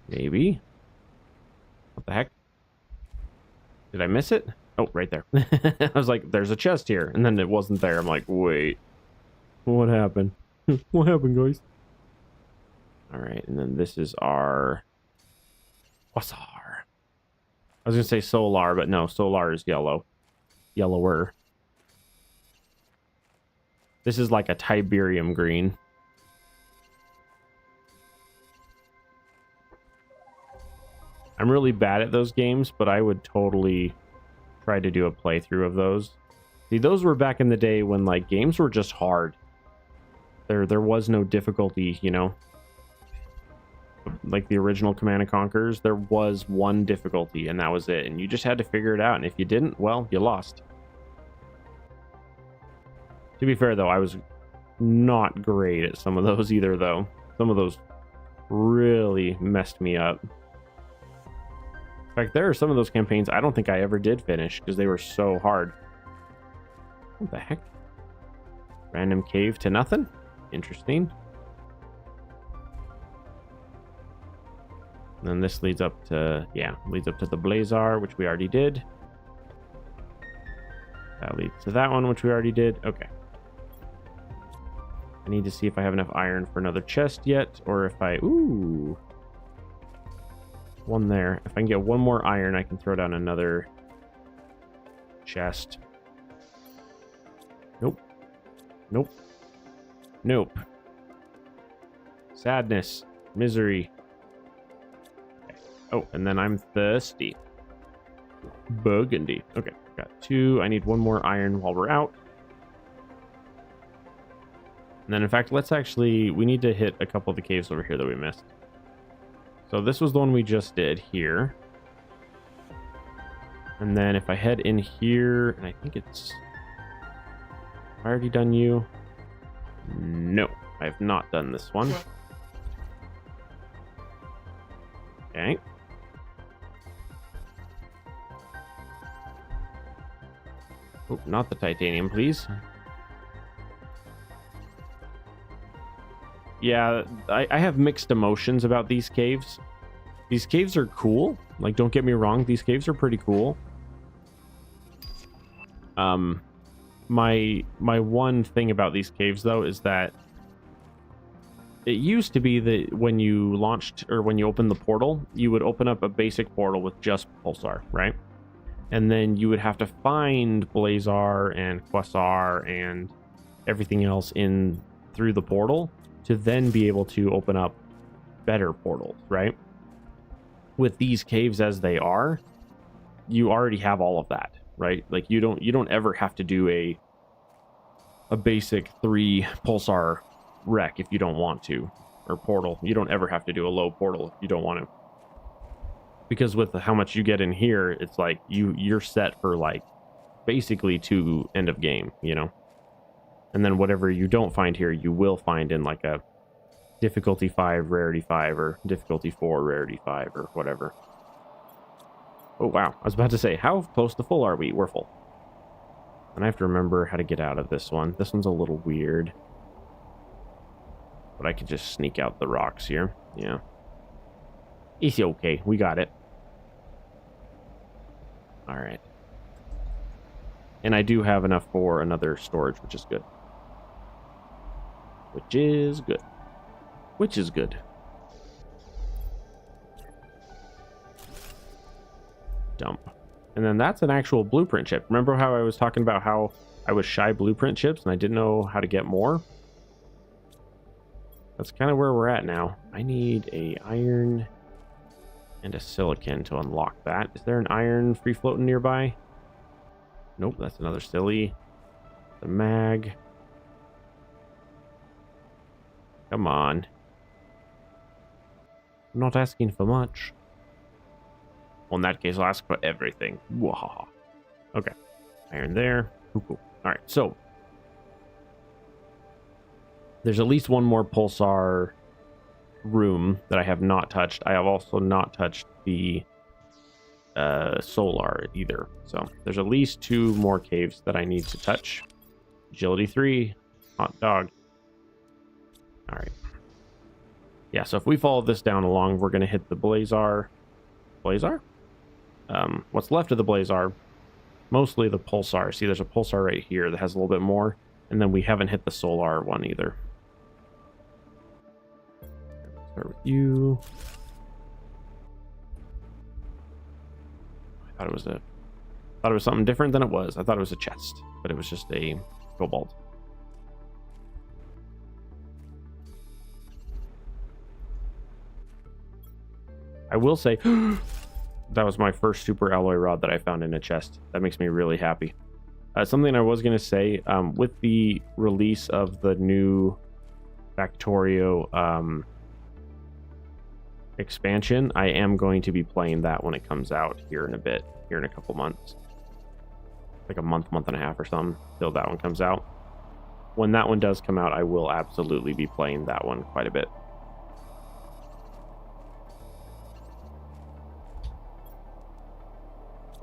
Maybe. What the heck? Did I miss it? Oh, right there. I was like, there's a chest here. And then it wasn't there. I'm like, wait. What happened? What happened, guys? All right, and then this is our Quasar. I was going to say solar, but no, solar is yellow. Yellower. This is like a Tiberium green. I'm really bad at those games, but I would totally try to do a playthrough of those. See, those were back in the day when like games were just hard. There was no difficulty, you know. Like the original Command & Conquers, there was one difficulty and that was it, and you just had to figure it out, and if you didn't, well, you lost. To be fair though, I was not great at some of those either though. Some of those really messed me up. In fact, there are some of those campaigns I don't think I ever did finish because they were so hard. What the heck? Random cave to nothing? Interesting. And then this leads up to, yeah, leads up to the Blazar, which we already did. That leads to that one, which we already did. Okay. I need to see if I have enough iron for another chest yet, or if I, ooh. One there. If I can get one more iron, I can throw down another chest. Nope. Nope. Nope. Sadness. Misery. Oh, and then I'm thirsty. Burgundy. Okay, got 2. I need 1 more iron while we're out. And then, in fact, let's actually... We need to hit a couple of the caves over here that we missed. So this was the one we just did here. And then if I head in here... And I think it's... Have I already done you? No, I have not done this one. Okay. Oh, not the titanium, please. Yeah, I have mixed emotions about these caves. These caves are cool. Like, don't get me wrong, these caves are pretty cool. My one thing about these caves, though, is that it used to be that when you launched, or when you opened the portal, you would open up a basic portal with just Pulsar, right? And then you would have to find Blazar and Quasar and everything else in through the portal to then be able to open up better portals, right? With these caves as they are, you already have all of that, right? Like you don't ever have to do a basic 3 Pulsar wreck if you don't want to, or portal. You don't ever have to do a low portal if you don't want to. Because with how much you get in here, it's like you're set for like basically 2 end of game, you know? And then whatever you don't find here, you will find in like a difficulty 5, rarity 5, or difficulty 4, rarity 5, or whatever. Oh, wow. I was about to say, how close to full are we? We're full. And I have to remember how to get out of this one. This one's a little weird. But I could just sneak out the rocks here. Yeah. It's okay. We got it. All right. And I do have enough for another storage, which is good. Which is good. Which is good. Dump. And then that's an actual blueprint chip. Remember how I was talking about how I was shy blueprint chips and I didn't know how to get more? That's kind of where we're at now. I need a iron and a silicon to unlock that. Is there an iron free floating nearby? Nope, that's another silly. The mag. Come on. I'm not asking for much. Well, in that case, I'll ask for everything. Wahaha. Okay. Iron there. Cool, cool. All right, so there's at least one more pulsar room that I have not touched. I have also not touched the solar either. So there's at least 2 more caves that I need to touch. Agility 3. Hot dog. All right. Yeah, so if we follow this down along, we're going to hit the Blazar. Blazar? What's left of the Blazar, mostly the pulsar. See, there's a pulsar right here that has a little bit more, and then we haven't hit the solar one either. Start with you. I thought it was something different than it was. I thought it was a chest, but it was just a cobalt. I will say that was my first super alloy rod that I found in a chest. That makes me really happy. Something I was going to say, with the release of the new Factorio expansion, I am going to be playing that when it comes out here in a bit, here in a couple months. Like a month and a half or something, till that one comes out. When that one does come out, I will absolutely be playing that one quite a bit.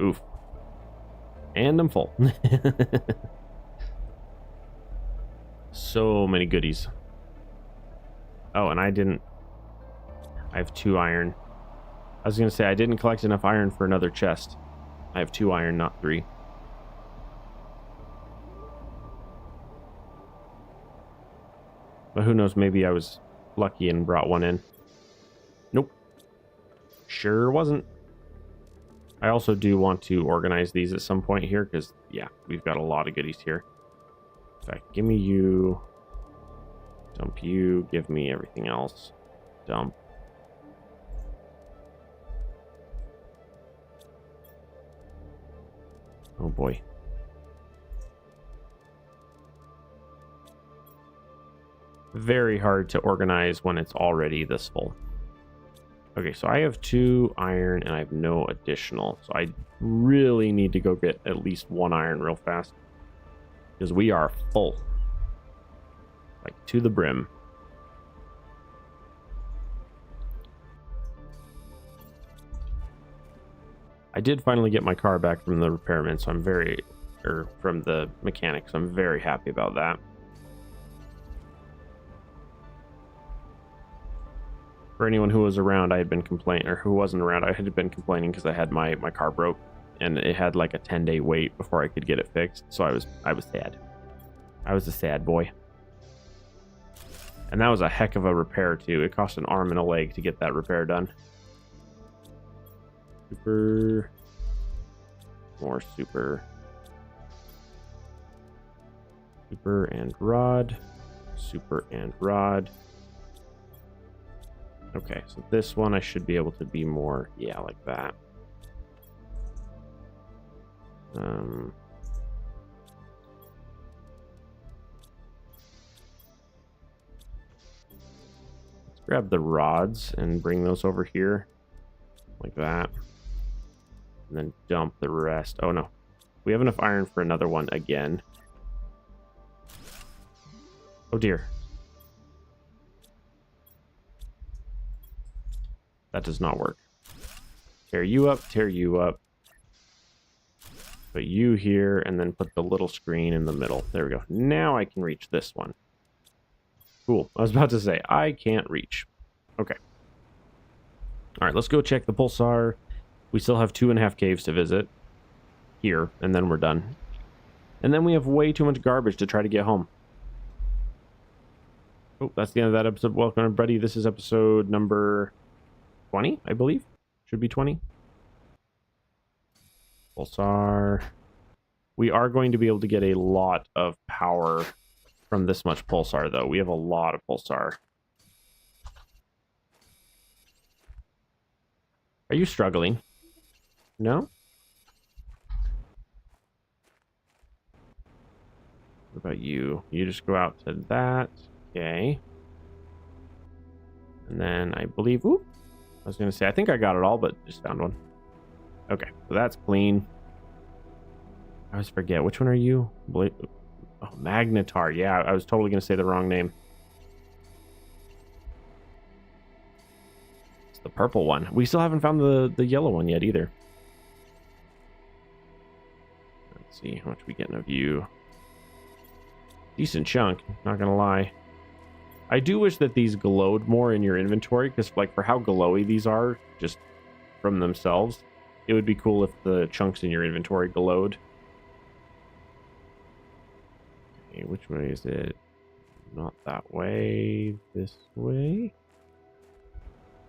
Oof. And I'm full. So many goodies. Oh, and I have 2 iron. I was going to say I didn't collect enough iron for another chest. I have 2 iron, not 3. But who knows, maybe I was lucky and brought one in. Nope. Sure wasn't. I also do want to organize these at some point here because, yeah, we've got a lot of goodies here. In fact, give me you. Dump you. Give me everything else. Dump. Oh boy. Very hard to organize when it's already this full. Okay, so I have 2 iron and I have no additional. So I really need to go get at least 1 iron real fast. Because we are full. Like to the brim. I did finally get my car back from the repairman, so from the mechanic, so I'm very happy about that. For anyone who was around, I had been complaining, or who wasn't around, I had been complaining because I had my car broke, and it had like a 10-day wait before I could get it fixed. So I was sad. I was a sad boy. And that was a heck of a repair too. It cost an arm and a leg to get that repair done. Super. More super. Super and rod. Super and rod. Okay, so this one I should be able to be more, yeah, like that. Let's grab the rods and bring those over here, like that. And then dump the rest. Oh no, we have enough iron for another one again. Oh dear. That does not work. Tear you up, tear you up. Put you here, and then put the little screen in the middle. There we go. Now I can reach this one. Cool. I was about to say, I can't reach. Okay. All right, let's go check the pulsar. We still have 2.5 caves to visit here, and then we're done. And then we have way too much garbage to try to get home. Oh, that's the end of that episode. Welcome, everybody. This is episode number 20, I believe. Should be 20. Pulsar. We are going to be able to get a lot of power from this much pulsar, though. We have a lot of pulsar. Are you struggling? No? What about you? You just go out to that. Okay. And then I believe... Oop, I was going to say, I think I got it all, but just found one. Okay, so that's clean. I always forget. Which one are you? Oh, Magnetar. Yeah, I was totally going to say the wrong name. It's the purple one. We still haven't found the yellow one yet either. Let's see how much we getting of you. Decent chunk, not going to lie. I do wish that these glowed more in your inventory, because like for how glowy these are, just from themselves, it would be cool if the chunks in your inventory glowed. Okay, which way is it? Not that way, this way.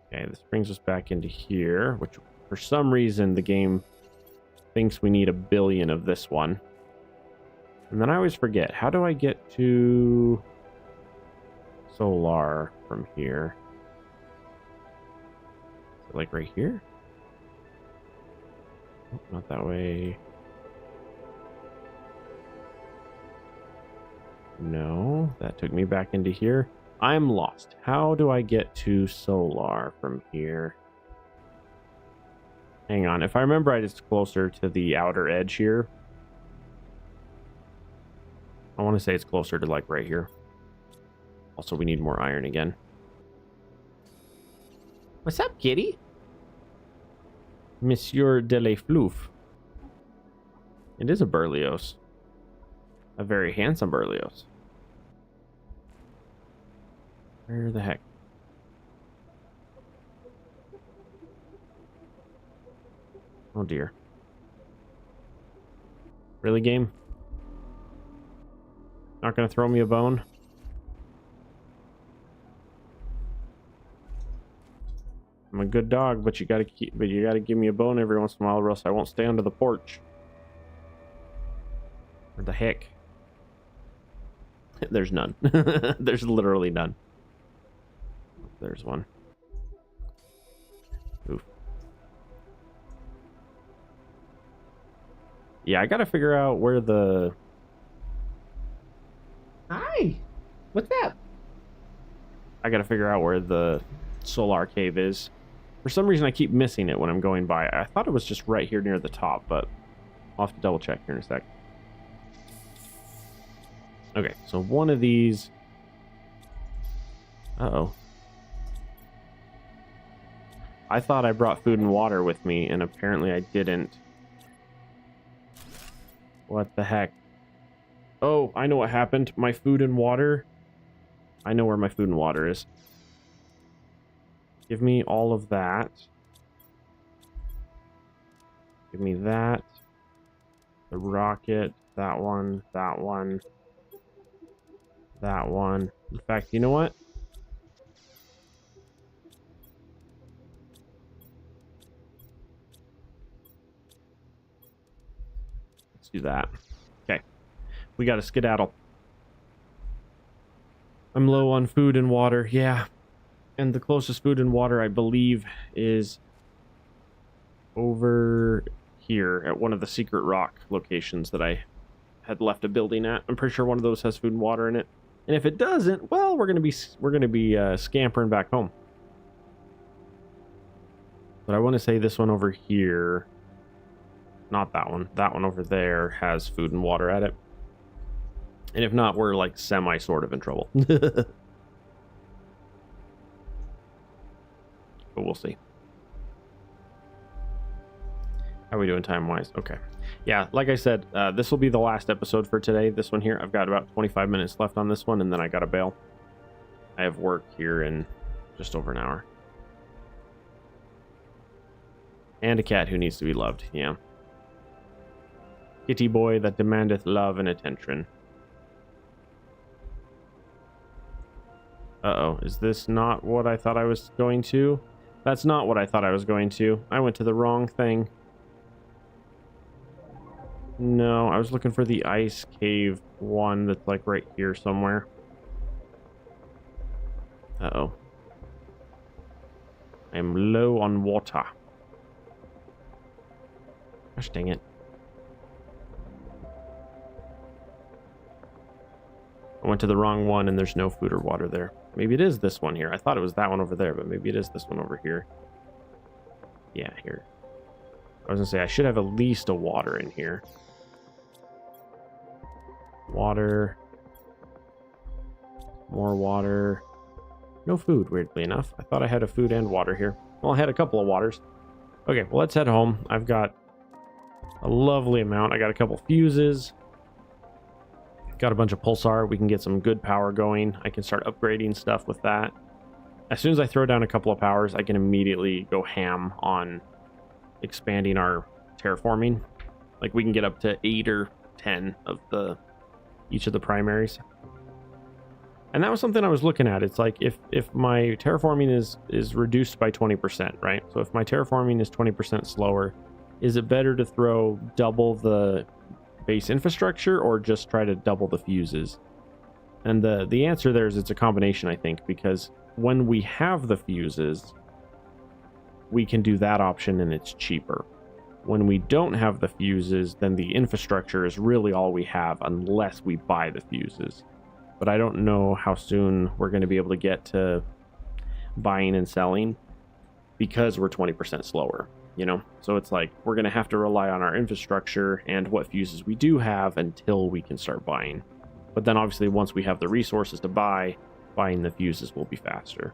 Okay, this brings us back into here, which for some reason the game thinks we need 1 billion of this one. And then I always forget, how do I get to Solar from here? Is it like right here? Oh, not that way. No, that took me back into here. I'm lost. How do I get to Solar from here? Hang on. If I remember right, it's closer to the outer edge here. I want to say it's closer to like right here. Also, we need more iron again. What's up, kitty? Monsieur de la Floof. It is a Berlioz. A very handsome Berlioz. Where the heck? Oh dear. Really, game? Not gonna throw me a bone? I'm a good dog, but you gotta give me a bone every once in a while, or else I won't stay under the porch. Where the heck? There's none. There's literally none. There's one. Oof. Yeah, I gotta figure out where the... Hi! What's that? I gotta figure out where the Solar Cave is. For some reason, I keep missing it when I'm going by. I thought it was just right here near the top, but I'll have to double check here in a sec. Okay, so one of these... Uh-oh. I thought I brought food and water with me, and apparently I didn't. What the heck? Oh, I know what happened. My food and water... I know where my food and water is. Give me all of that. Give me that. The rocket. That one. That one. That one. In fact, you know what? Let's do that. Okay. We got to skedaddle. I'm low on food and water. Yeah. And the closest food and water, I believe, is over here at one of the secret rock locations that I had left a building at. I'm pretty sure one of those has food and water in it. And if it doesn't, well, we're gonna be scampering back home. But I want to say this one over here, not that one. That one over there has food and water at it. And if not, we're like semi sort of in trouble. But we'll see. How are we doing time-wise? Okay. Yeah, like I said, this will be the last episode for today. This one here, I've got about 25 minutes left on this one, and then I gotta bail. I have work here in just over an hour. And a cat who needs to be loved, yeah. Kitty boy that demandeth love and attention. Uh-oh, is this not what I thought I was going to? That's not what I thought I was going to. I went to the wrong thing. No, I was looking for the ice cave one that's like right here somewhere. Uh-oh. I am low on water. Gosh dang it. I went to the wrong one and there's no food or water there. Maybe it is this one here. I thought it was that one over there, but maybe it is this one over here. Yeah, here. I was gonna say, I should have at least a water in here. Water. More water. No food, weirdly enough. I thought I had a food and water here. Well, I had a couple of waters. Okay, well, let's head home. I've got a lovely amount. I got a couple fuses. Got a bunch of pulsar. We can get some good power going. I can start upgrading stuff with that. As soon as I throw down a couple of powers, I can immediately go ham on expanding our terraforming. Like, we can get up to 8 or 10 of each of the primaries. And that was something I was looking at. It's like, if my terraforming is reduced by 20%, right? So if my terraforming is 20% slower, is it better to throw double the base infrastructure or just try to double the fuses? And the answer there is it's a combination, I think, because when we have the fuses, we can do that option and it's cheaper. When we don't have the fuses, then the infrastructure is really all we have unless we buy the fuses. But I don't know how soon we're going to be able to get to buying and selling because we're 20% slower, you know? So it's like we're going to have to rely on our infrastructure and what fuses we do have until we can start buying. But then obviously once we have the resources to buy, buying the fuses will be faster.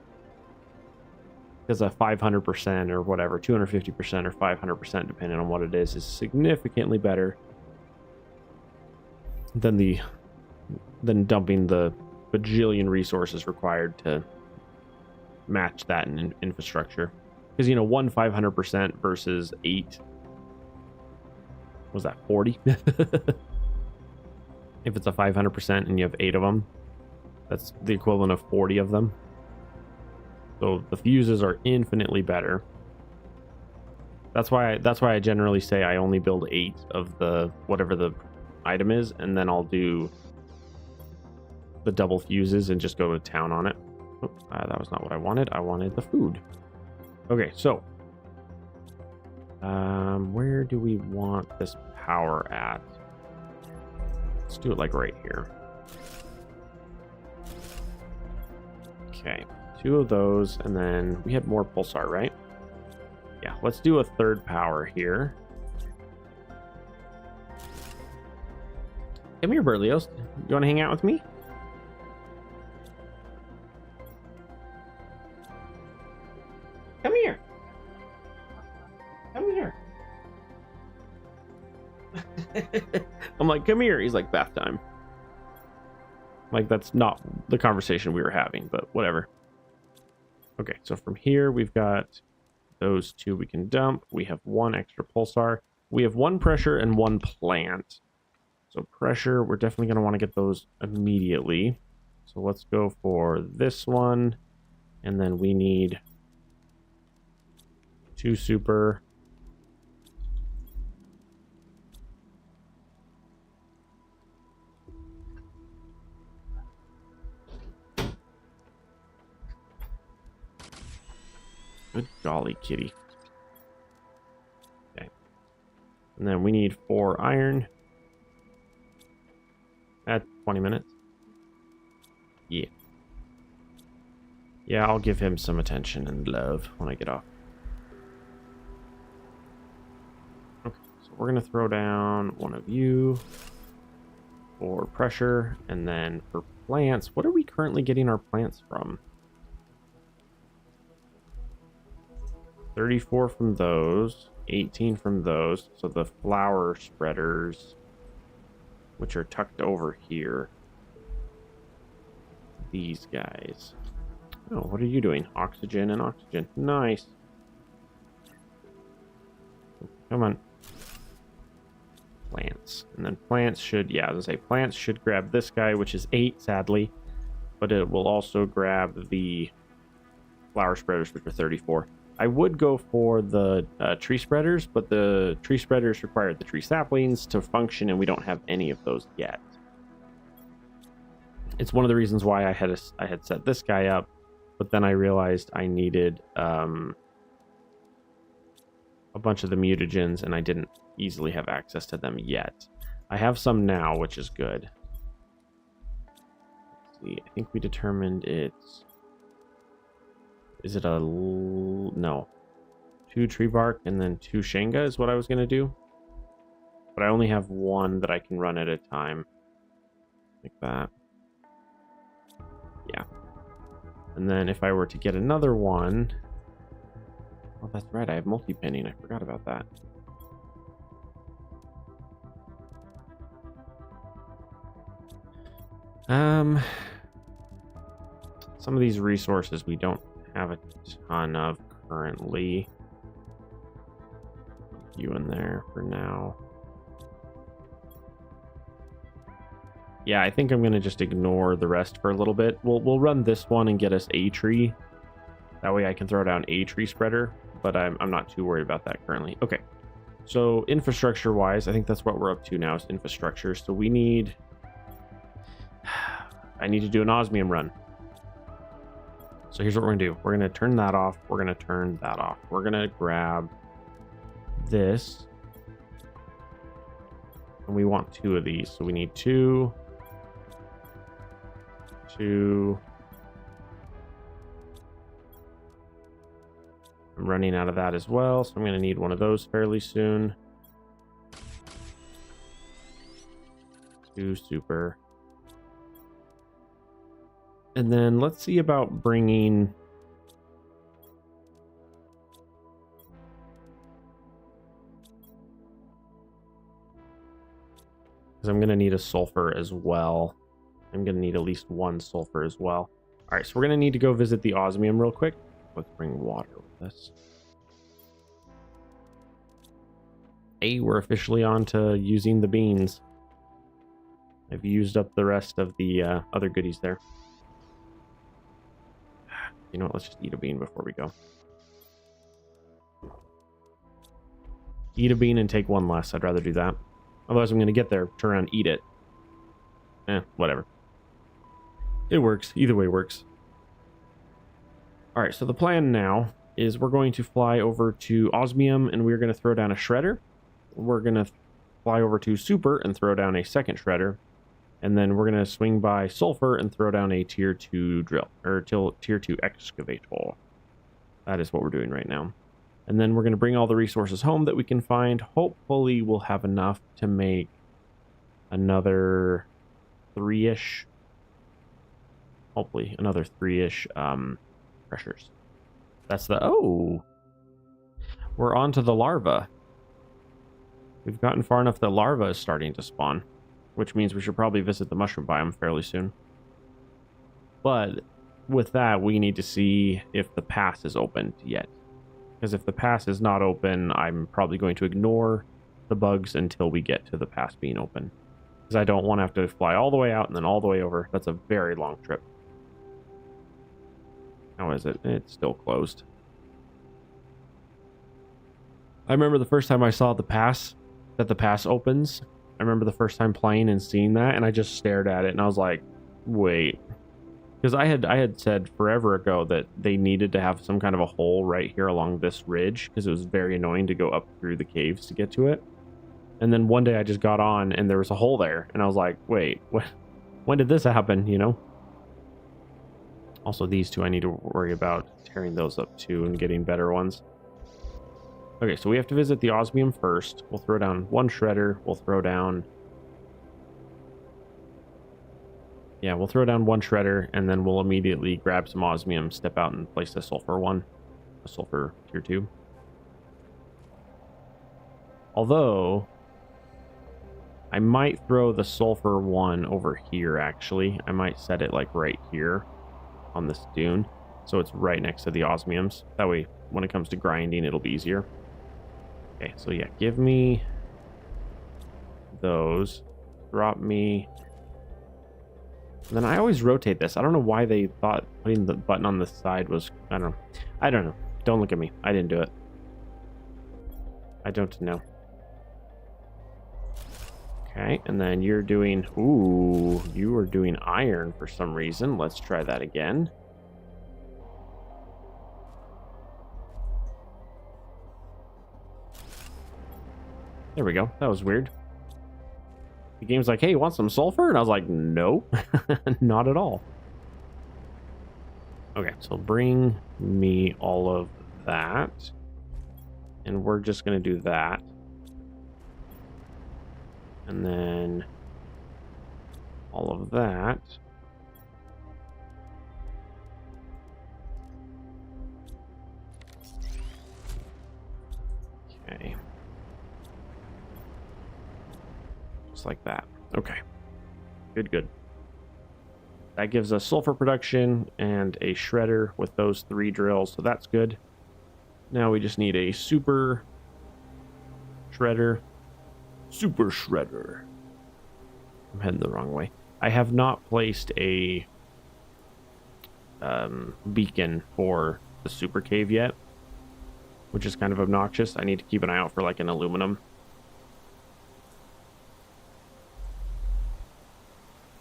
Because a 500% or whatever, 250% or 500%, depending on what it is significantly better than dumping the bajillion resources required to match that in infrastructure. Because, you know, 500% versus 8, was that 40? If it's a 500% and you have 8 of them, that's the equivalent of 40 of them. So the fuses are infinitely better. That's why I generally say I only build 8 of the whatever the item is, and then I'll do the double fuses and just go to town on it. Oops, that was not what I wanted. I wanted the food. Okay, so where do we want this power at? Let's do it like right here. Okay, 2 of those, and then we had more pulsar, right? Yeah, let's do a 3rd power here. Come here, Berlioz. You want to hang out with me? Come here. Come here. I'm like, come here. He's like, bath time. Like, that's not the conversation we were having, but whatever. Okay, so from here, we've got those 2 we can dump. We have 1 extra pulsar. We have 1 pressure and 1 plant. So pressure, we're definitely going to want to get those immediately. So let's go for this one. And then we need 2 super. Good golly, kitty. Okay. And then we need 4 iron. At 20 minutes. Yeah. Yeah, I'll give him some attention and love when I get off. Okay, so we're going to throw down 1 of you for pressure. And then for plants, what are we currently getting our plants from? 34 from those, 18 from those. So the flower spreaders, which are tucked over here. These guys. Oh, what are you doing? Oxygen and oxygen. Nice. Come on. Plants. And then plants should, yeah, as I say, plants should grab this guy, which is 8, sadly. But it will also grab the flower spreaders, which are 34. I would go for the tree spreaders, but the tree spreaders require the tree saplings to function, and we don't have any of those yet. It's one of the reasons why I had set this guy up, but then I realized I needed a bunch of the mutagens, and I didn't easily have access to them yet. I have some now, which is good. Let's see, I think we determined it's... Is it a... No. 2 tree bark and then 2 Shenga is what I was going to do. But I only have 1 that I can run at a time. Like that. Yeah. And then if I were to get another one... Oh, that's right. I have multi-pinning. I forgot about that. Some of these resources we don't have a ton of currently. You in there for now. Yeah, I think I'm gonna just ignore the rest for a little bit. We'll run this one and get us a tree. That way I can throw down a tree spreader, but I'm not too worried about that currently. Okay, so infrastructure wise, I think that's what we're up to now is infrastructure. So we need... I need to do an osmium run. So here's what we're gonna do. We're gonna turn that off. We're gonna turn that off. We're gonna grab this. And we want 2 of these. So we need 2. 2. I'm running out of that as well, so I'm gonna need one of those fairly soon. 2 super. And then let's see about bringing... Because I'm going to need a sulfur as well. I'm going to need at least 1 sulfur as well. All right, so we're going to need to go visit the osmium real quick. Let's bring water with us. Hey, we're officially on to using the beans. I've used up the rest of the other goodies there. You know what, let's just eat a bean before we go. Eat a bean and take 1 less. I'd rather do that. Otherwise I'm going to get there, turn around, eat it. Whatever. It works. Either way works. Alright, so the plan now is we're going to fly over to osmium and we're going to throw down a shredder. We're going to fly over to super and throw down a second shredder. And then we're going to swing by sulfur and throw down a tier 2 drill, or tier 2 excavator. That is what we're doing right now. And then we're going to bring all the resources home that we can find. Hopefully we'll have enough to make another 3-ish. Hopefully another 3-ish pressures. That's the... Oh! We're on to the larva. We've gotten far enough that larva is starting to spawn. Which means we should probably visit the mushroom biome fairly soon. But with that, we need to see if the pass is opened yet. Because if the pass is not open, I'm probably going to ignore the bugs until we get to the pass being open. Because I don't want to have to fly all the way out and then all the way over. That's a very long trip. How is it? It's still closed. I remember the first time I saw the pass, that the pass opens. I remember the first time playing and seeing that, and I just stared at it, and I was like, wait. Because I had said forever ago that they needed to have some kind of a hole right here along this ridge, because it was very annoying to go up through the caves to get to it. And then one day I just got on, and there was a hole there, and I was like, wait, when did this happen, you know? Also, these two I need to worry about tearing those up, too, and getting better ones. Okay, so we have to visit the osmium first. We'll throw down 1 shredder. We'll throw down... Yeah, we'll throw down 1 shredder, and then we'll immediately grab some osmium, step out, and place the sulfur one. A sulfur tier 2. Although, I might throw the sulfur one over here, actually. I might set it, like, right here on this dune, so it's right next to the osmiums. That way, when it comes to grinding, it'll be easier. Okay, so yeah, give me those. Drop me. And then I always rotate this. I don't know why they thought putting the button on the side was... I don't know. I don't know. Don't look at me. I didn't do it. I don't know. Okay, and then you're doing... Ooh, you are doing iron for some reason. Let's try that again. There we go. That was weird. The game's like, hey, you want some sulfur? And I was like, no, not at all. Okay, so bring me all of that. And we're just going to do that. And then all of that. Okay. Just like that. Okay. Good, good. That gives us sulfur production and a shredder with those 3 drills, so that's good. Now we just need a super shredder. Super shredder. I'm heading the wrong way. I have not placed a beacon for the super cave yet, which is kind of obnoxious. I need to keep an eye out for like an aluminum.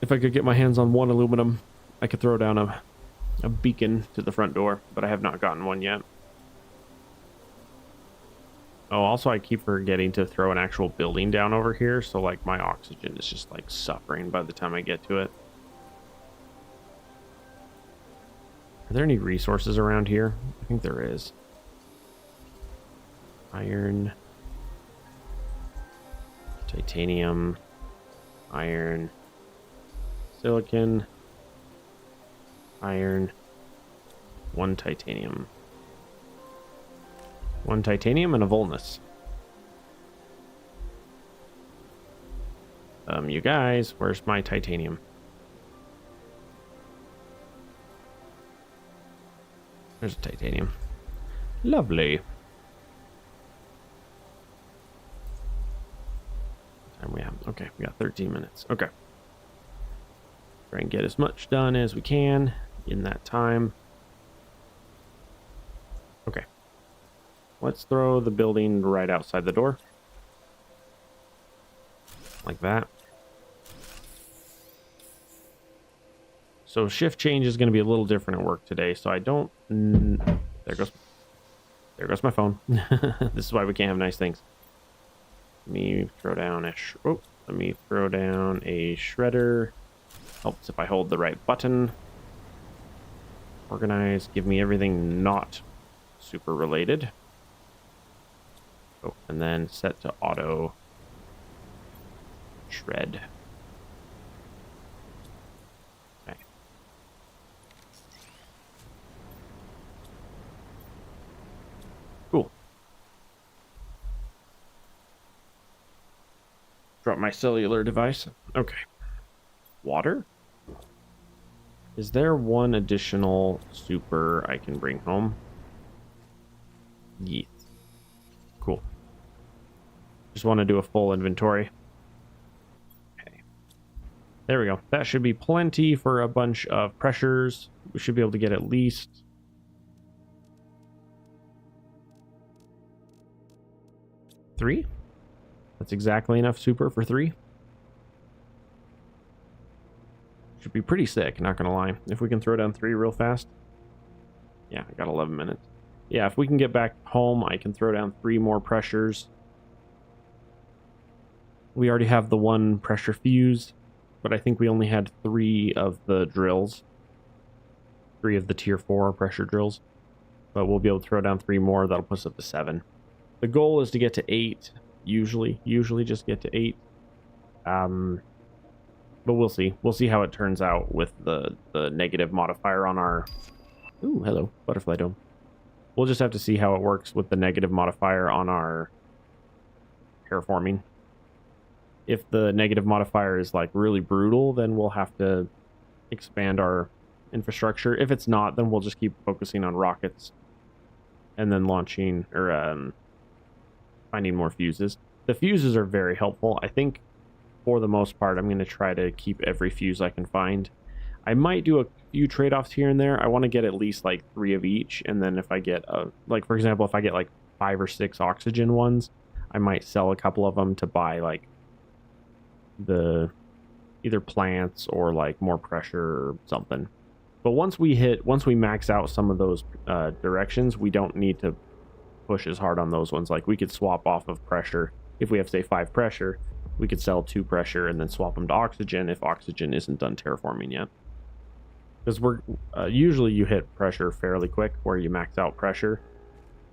If I could get my hands on 1 aluminum, I could throw down a beacon to the front door, but I have not gotten one yet. Oh, also I keep forgetting to throw an actual building down over here, so like my oxygen is just like suffering by the time I get to it. Are there any resources around here? I think there is. Iron. Titanium. Iron. Silicon. Iron. 1 titanium. 1 titanium and a Volnus. You guys, where's my titanium? There's a titanium. Lovely. What time we have? Okay, we got 13 minutes. Okay. Try and get as much done as we can in that time. Okay. Let's throw the building right outside the door. Like that. So shift change is going to be a little different at work today, so I don't... There goes my phone. This is why we can't have nice things. Let me throw down a... let me throw down a shredder. Helps if I hold the right button. Organize. Give me everything not super related. Oh, and then set to auto shred. Okay. Cool. Drop my cellular device. Okay. Water? Is there 1 additional super I can bring home? Yes. Cool. Just want to do a full inventory. Okay. There we go. That should be plenty for a bunch of pressures. We should be able to get at least... three? That's exactly enough super for 3. Should be pretty sick, not gonna lie. If we can throw down 3 real fast. Yeah, I got 11 minutes. Yeah, if we can get back home, I can throw down 3 more pressures. We already have the 1 pressure fuse, but I think we only had 3 of the drills. 3 of the tier 4 pressure drills. But we'll be able to throw down 3 more. That'll put us up to 7. The goal is to get to 8, usually just get to 8. But we'll see. We'll see how it turns out with the negative modifier on our... Ooh, hello, butterfly dome. We'll just have to see how it works with the negative modifier on our terraforming. If the negative modifier is like really brutal, then we'll have to expand our infrastructure. If it's not, then we'll just keep focusing on rockets and then launching or finding more fuses. The fuses are very helpful. I think for the most part, I'm going to try to keep every fuse I can find. I might do a few trade-offs here and there. I want to get at least like 3 of each, and then if I get like for example, if I get like 5 or 6 oxygen ones, I might sell a couple of them to buy like the either plants or like more pressure or something. But once we max out some of those directions, we don't need to push as hard on those ones. Like we could swap off of pressure. If we have say 5 pressure, we could sell 2 pressure and then swap them to oxygen if oxygen isn't done terraforming yet. Because we're usually you hit pressure fairly quick where you max out pressure,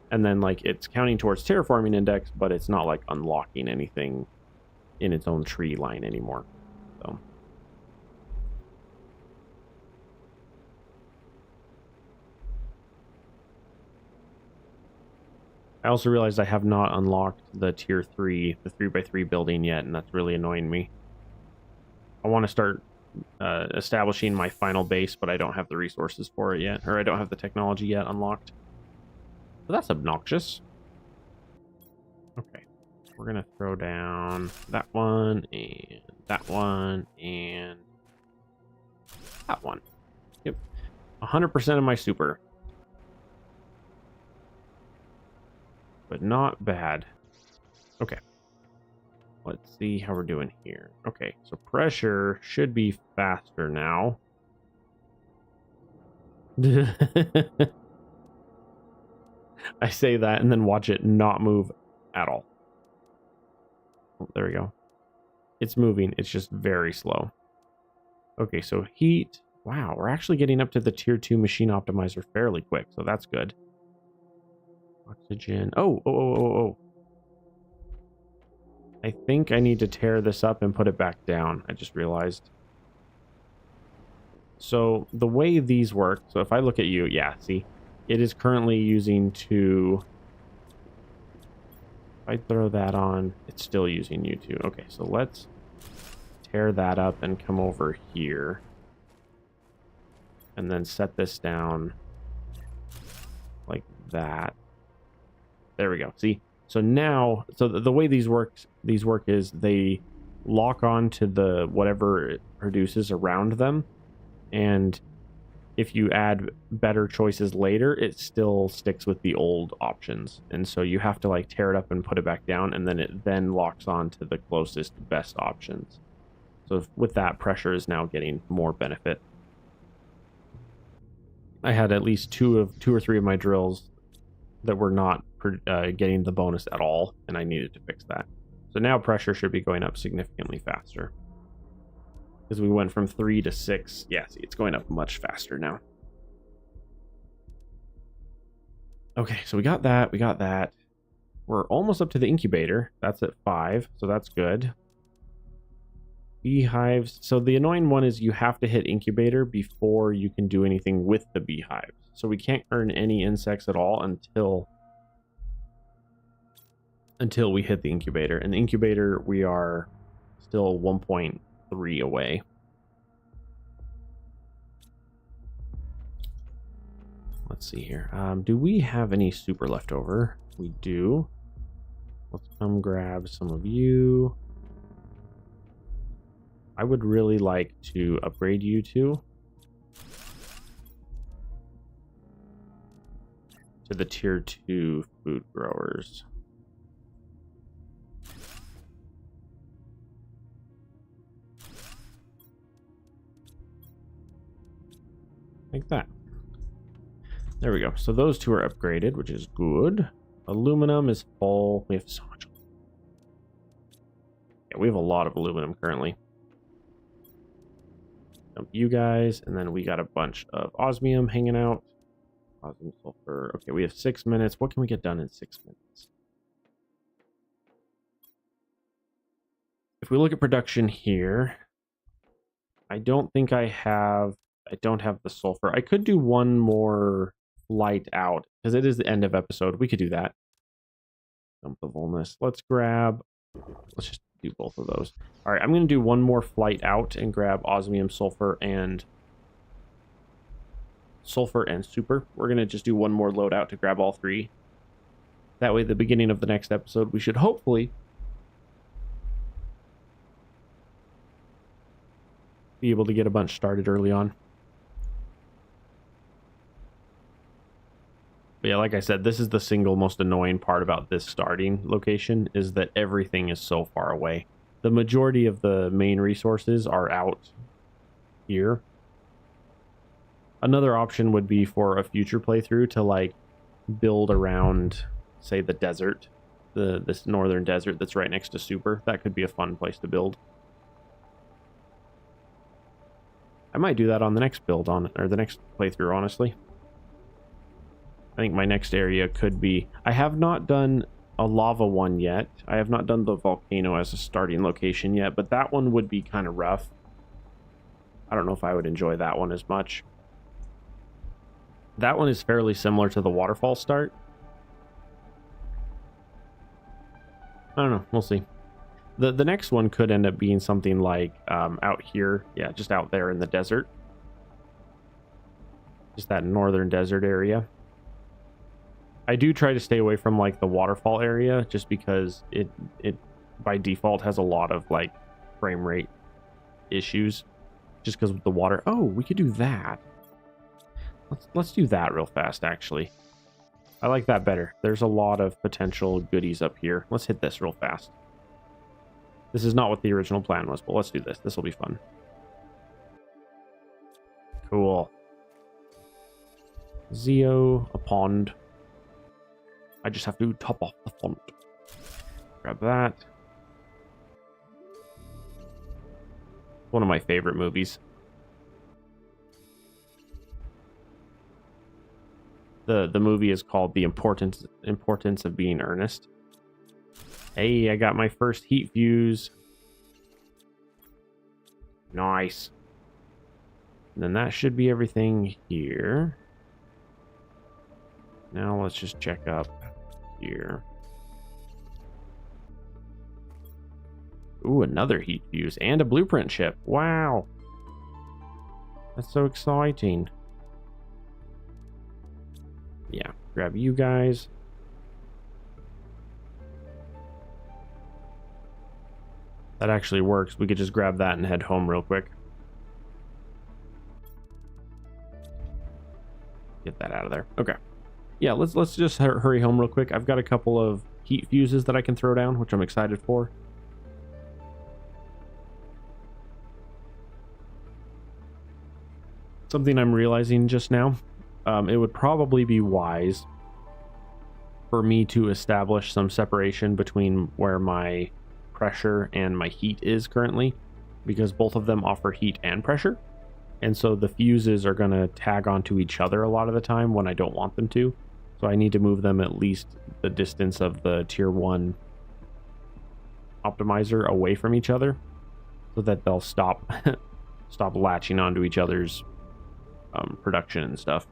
and then like it's counting towards terraforming index, but it's not like unlocking anything in its own tree line anymore. So I also realized I have not unlocked the tier 3, the 3x3 building yet, and that's really annoying me. I want to start establishing my final base, but I don't have the resources for it yet, or I don't have the technology yet unlocked. So that's obnoxious. Okay, we're gonna throw down that one and that one and that one. Yep, 100% of my super, but not bad. Okay, let's see how we're doing here. Okay, so pressure should be faster now. I say that and then watch it not move at all. Oh, there we go. It's moving. It's just very slow. Okay, so heat. Wow, we're actually getting up to the tier 2 machine optimizer fairly quick, so that's good. Oxygen. Oh. I think I need to tear this up and put it back down. I just realized. So the way these work, so if I look at you, yeah, see, it is currently using 2. If I throw that on, it's still using you 2. Okay, so let's tear that up and come over here. And then set this down like that. There we go. See? So now, so the way these work is they lock on to the whatever it produces around them, and if you add better choices later, it still sticks with the old options, and so you have to like tear it up and put it back down, and then it then locks on to the closest best options. So with that, pressure is now getting more benefit. I had at least 2 or 3 of my drills that were not getting the bonus at all, and I needed to fix that. So now pressure should be going up significantly faster. Because we went from 3 to 6. Yeah, see, it's going up much faster now. Okay, so we got that. We're almost up to the incubator. That's at 5, so that's good. Beehives. So the annoying one is you have to hit incubator before you can do anything with the beehives. So we can't earn any insects at all until we hit the incubator. And the incubator, we are still 1.3 away. Let's see here. Do we have any super left over? We do. Let's come grab some of you. I would really like to upgrade you to the tier 2 food growers. Like that. There we go. So those 2 are upgraded, which is good. Aluminum is full. We have so much. Yeah, we have a lot of aluminum currently. Dump you guys, and then we got a bunch of osmium hanging out. Osmium sulfur. Okay, we have 6 minutes. What can we get done in 6 minutes? If we look at production here, I don't think I don't have the sulfur. I could do one more light out because it is the end of episode. We could do that. Dump the vulnus. Let's just do both of those. All right, I'm going to do one more flight out and grab osmium, sulfur, and super. We're going to just do one more load out to grab all 3. That way, the beginning of the next episode, we should hopefully be able to get a bunch started early on. But yeah, like I said, this is the single most annoying part about this starting location, is that everything is so far away. The majority of the main resources are out here. Another option would be for a future playthrough to like build around, say, the desert, this northern desert that's right next to Super. That could be a fun place to build. I might do that on the next build or the next playthrough, honestly. I think my next area could be... I have not done a lava one yet. I have not done the volcano as a starting location yet, but that one would be kind of rough. I don't know if I would enjoy that one as much. That one is fairly similar to the waterfall start. I don't know. We'll see. The next one could end up being something like out here. Yeah, just out there in the desert. Just that northern desert area. I do try to stay away from like the waterfall area just because it by default has a lot of like frame rate issues just because of the water. Oh, we could do that. Let's do that real fast, actually. I like that better. There's a lot of potential goodies up here. Let's hit this real fast. This is not what the original plan was, but let's do this. This will be fun. Cool. Zeo, a pond. I just have to top off the font. Grab that. One of my favorite movies. The movie is called The Importance of Being Earnest. Hey, I got my first heat fuse. Nice. And then that should be everything here. Now let's just check up here. Ooh, another heat fuse and a blueprint ship. Wow. That's so exciting. Yeah, grab you guys. That actually works. We could just grab that and head home real quick. Get that out of there. Okay. Yeah, let's just hurry home real quick. I've got a couple of heat fuses that I can throw down, which I'm excited for. Something I'm realizing just now. It would probably be wise for me to establish some separation between where my pressure and my heat is currently, because both of them offer heat and pressure, and so the fuses are going to tag onto each other a lot of the time when I don't want them to. So I need to move them at least the distance of the tier 1 optimizer away from each other, so that they'll stop stop latching onto each other's production and stuff.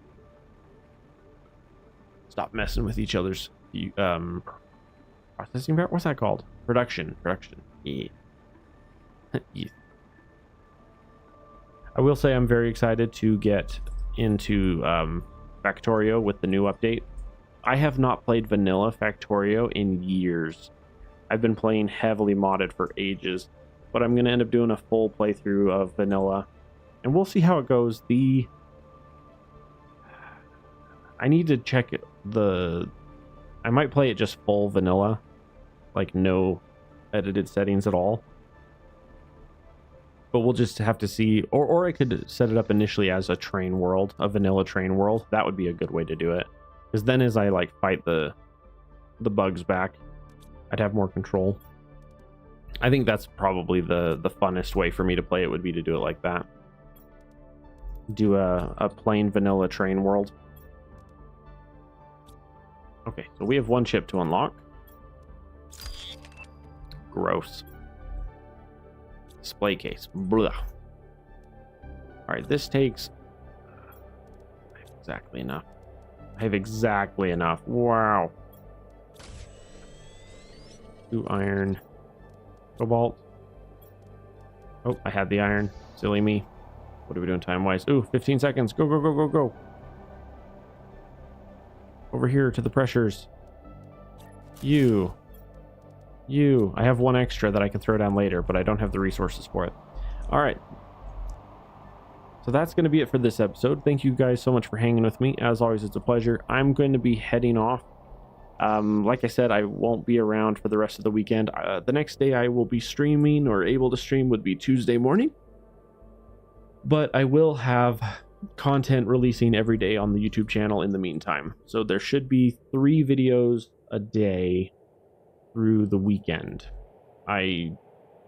Stop messing with each other's processing power. What's that called? Production. Yeah. Yeah. I will say I'm very excited to get into Factorio with the new update. I have not played vanilla Factorio in years. I've been playing heavily modded for ages, but I'm going to end up doing a full playthrough of vanilla, and we'll see how it goes. I need to check I might play it just full vanilla, like no edited settings at all. But we'll just have to see, or I could set it up initially as a train world, a vanilla train world. That would be a good way to do it, because then as I like fight the bugs back, I'd have more control. I think that's probably the funnest way for me to play it, would be to do it like that. Do a plain vanilla train world. Okay, so we have one ship to unlock. Gross. Display case. Blah. Alright, this takes... I have exactly enough. I have exactly enough. Wow. 2 iron. Cobalt. Oh, I had the iron. Silly me. What are we doing time-wise? Ooh, 15 seconds. Go, go, go, go, go. Over here to the pressures. You. I have one extra that I can throw down later, but I don't have the resources for it. All right. So that's going to be it for this episode. Thank you guys so much for hanging with me. As always, it's a pleasure. I'm going to be heading off. Like I said, I won't be around for the rest of the weekend. The next day I will be streaming, or able to stream, would be Tuesday morning. But I will have content releasing every day on the YouTube channel in the meantime. So there should be 3 videos a day through the weekend. I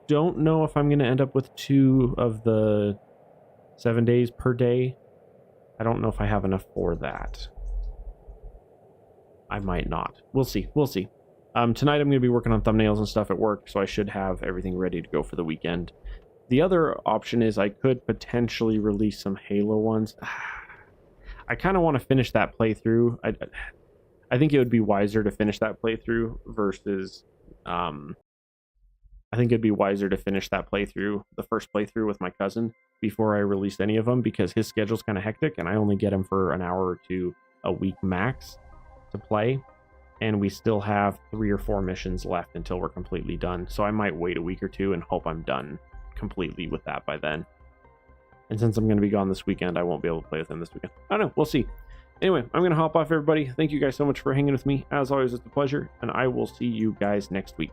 don't know if I'm going to end up with 2 of the 7 days per day. I don't know if I have enough for that. I might not. We'll see. Tonight I'm going to be working on thumbnails and stuff at work, so I should have everything ready to go for the weekend. The other option is I could potentially release some Halo ones. I kind of want to finish that playthrough. I think it would be wiser to finish that playthrough versus... I think it'd be wiser to finish that playthrough, the first playthrough with my cousin, before I released any of them, because his schedule's kind of hectic, and I only get him for an hour or 2 a week max to play, and we still have 3 or 4 missions left until we're completely done. So I might wait a week or 2 and hope I'm done completely with that by then. And since I'm going to be gone this weekend, I won't be able to play with him this weekend. I don't know. We'll see. Anyway, I'm going to hop off, everybody. Thank you guys so much for hanging with me. As always, it's a pleasure, and I will see you guys next week.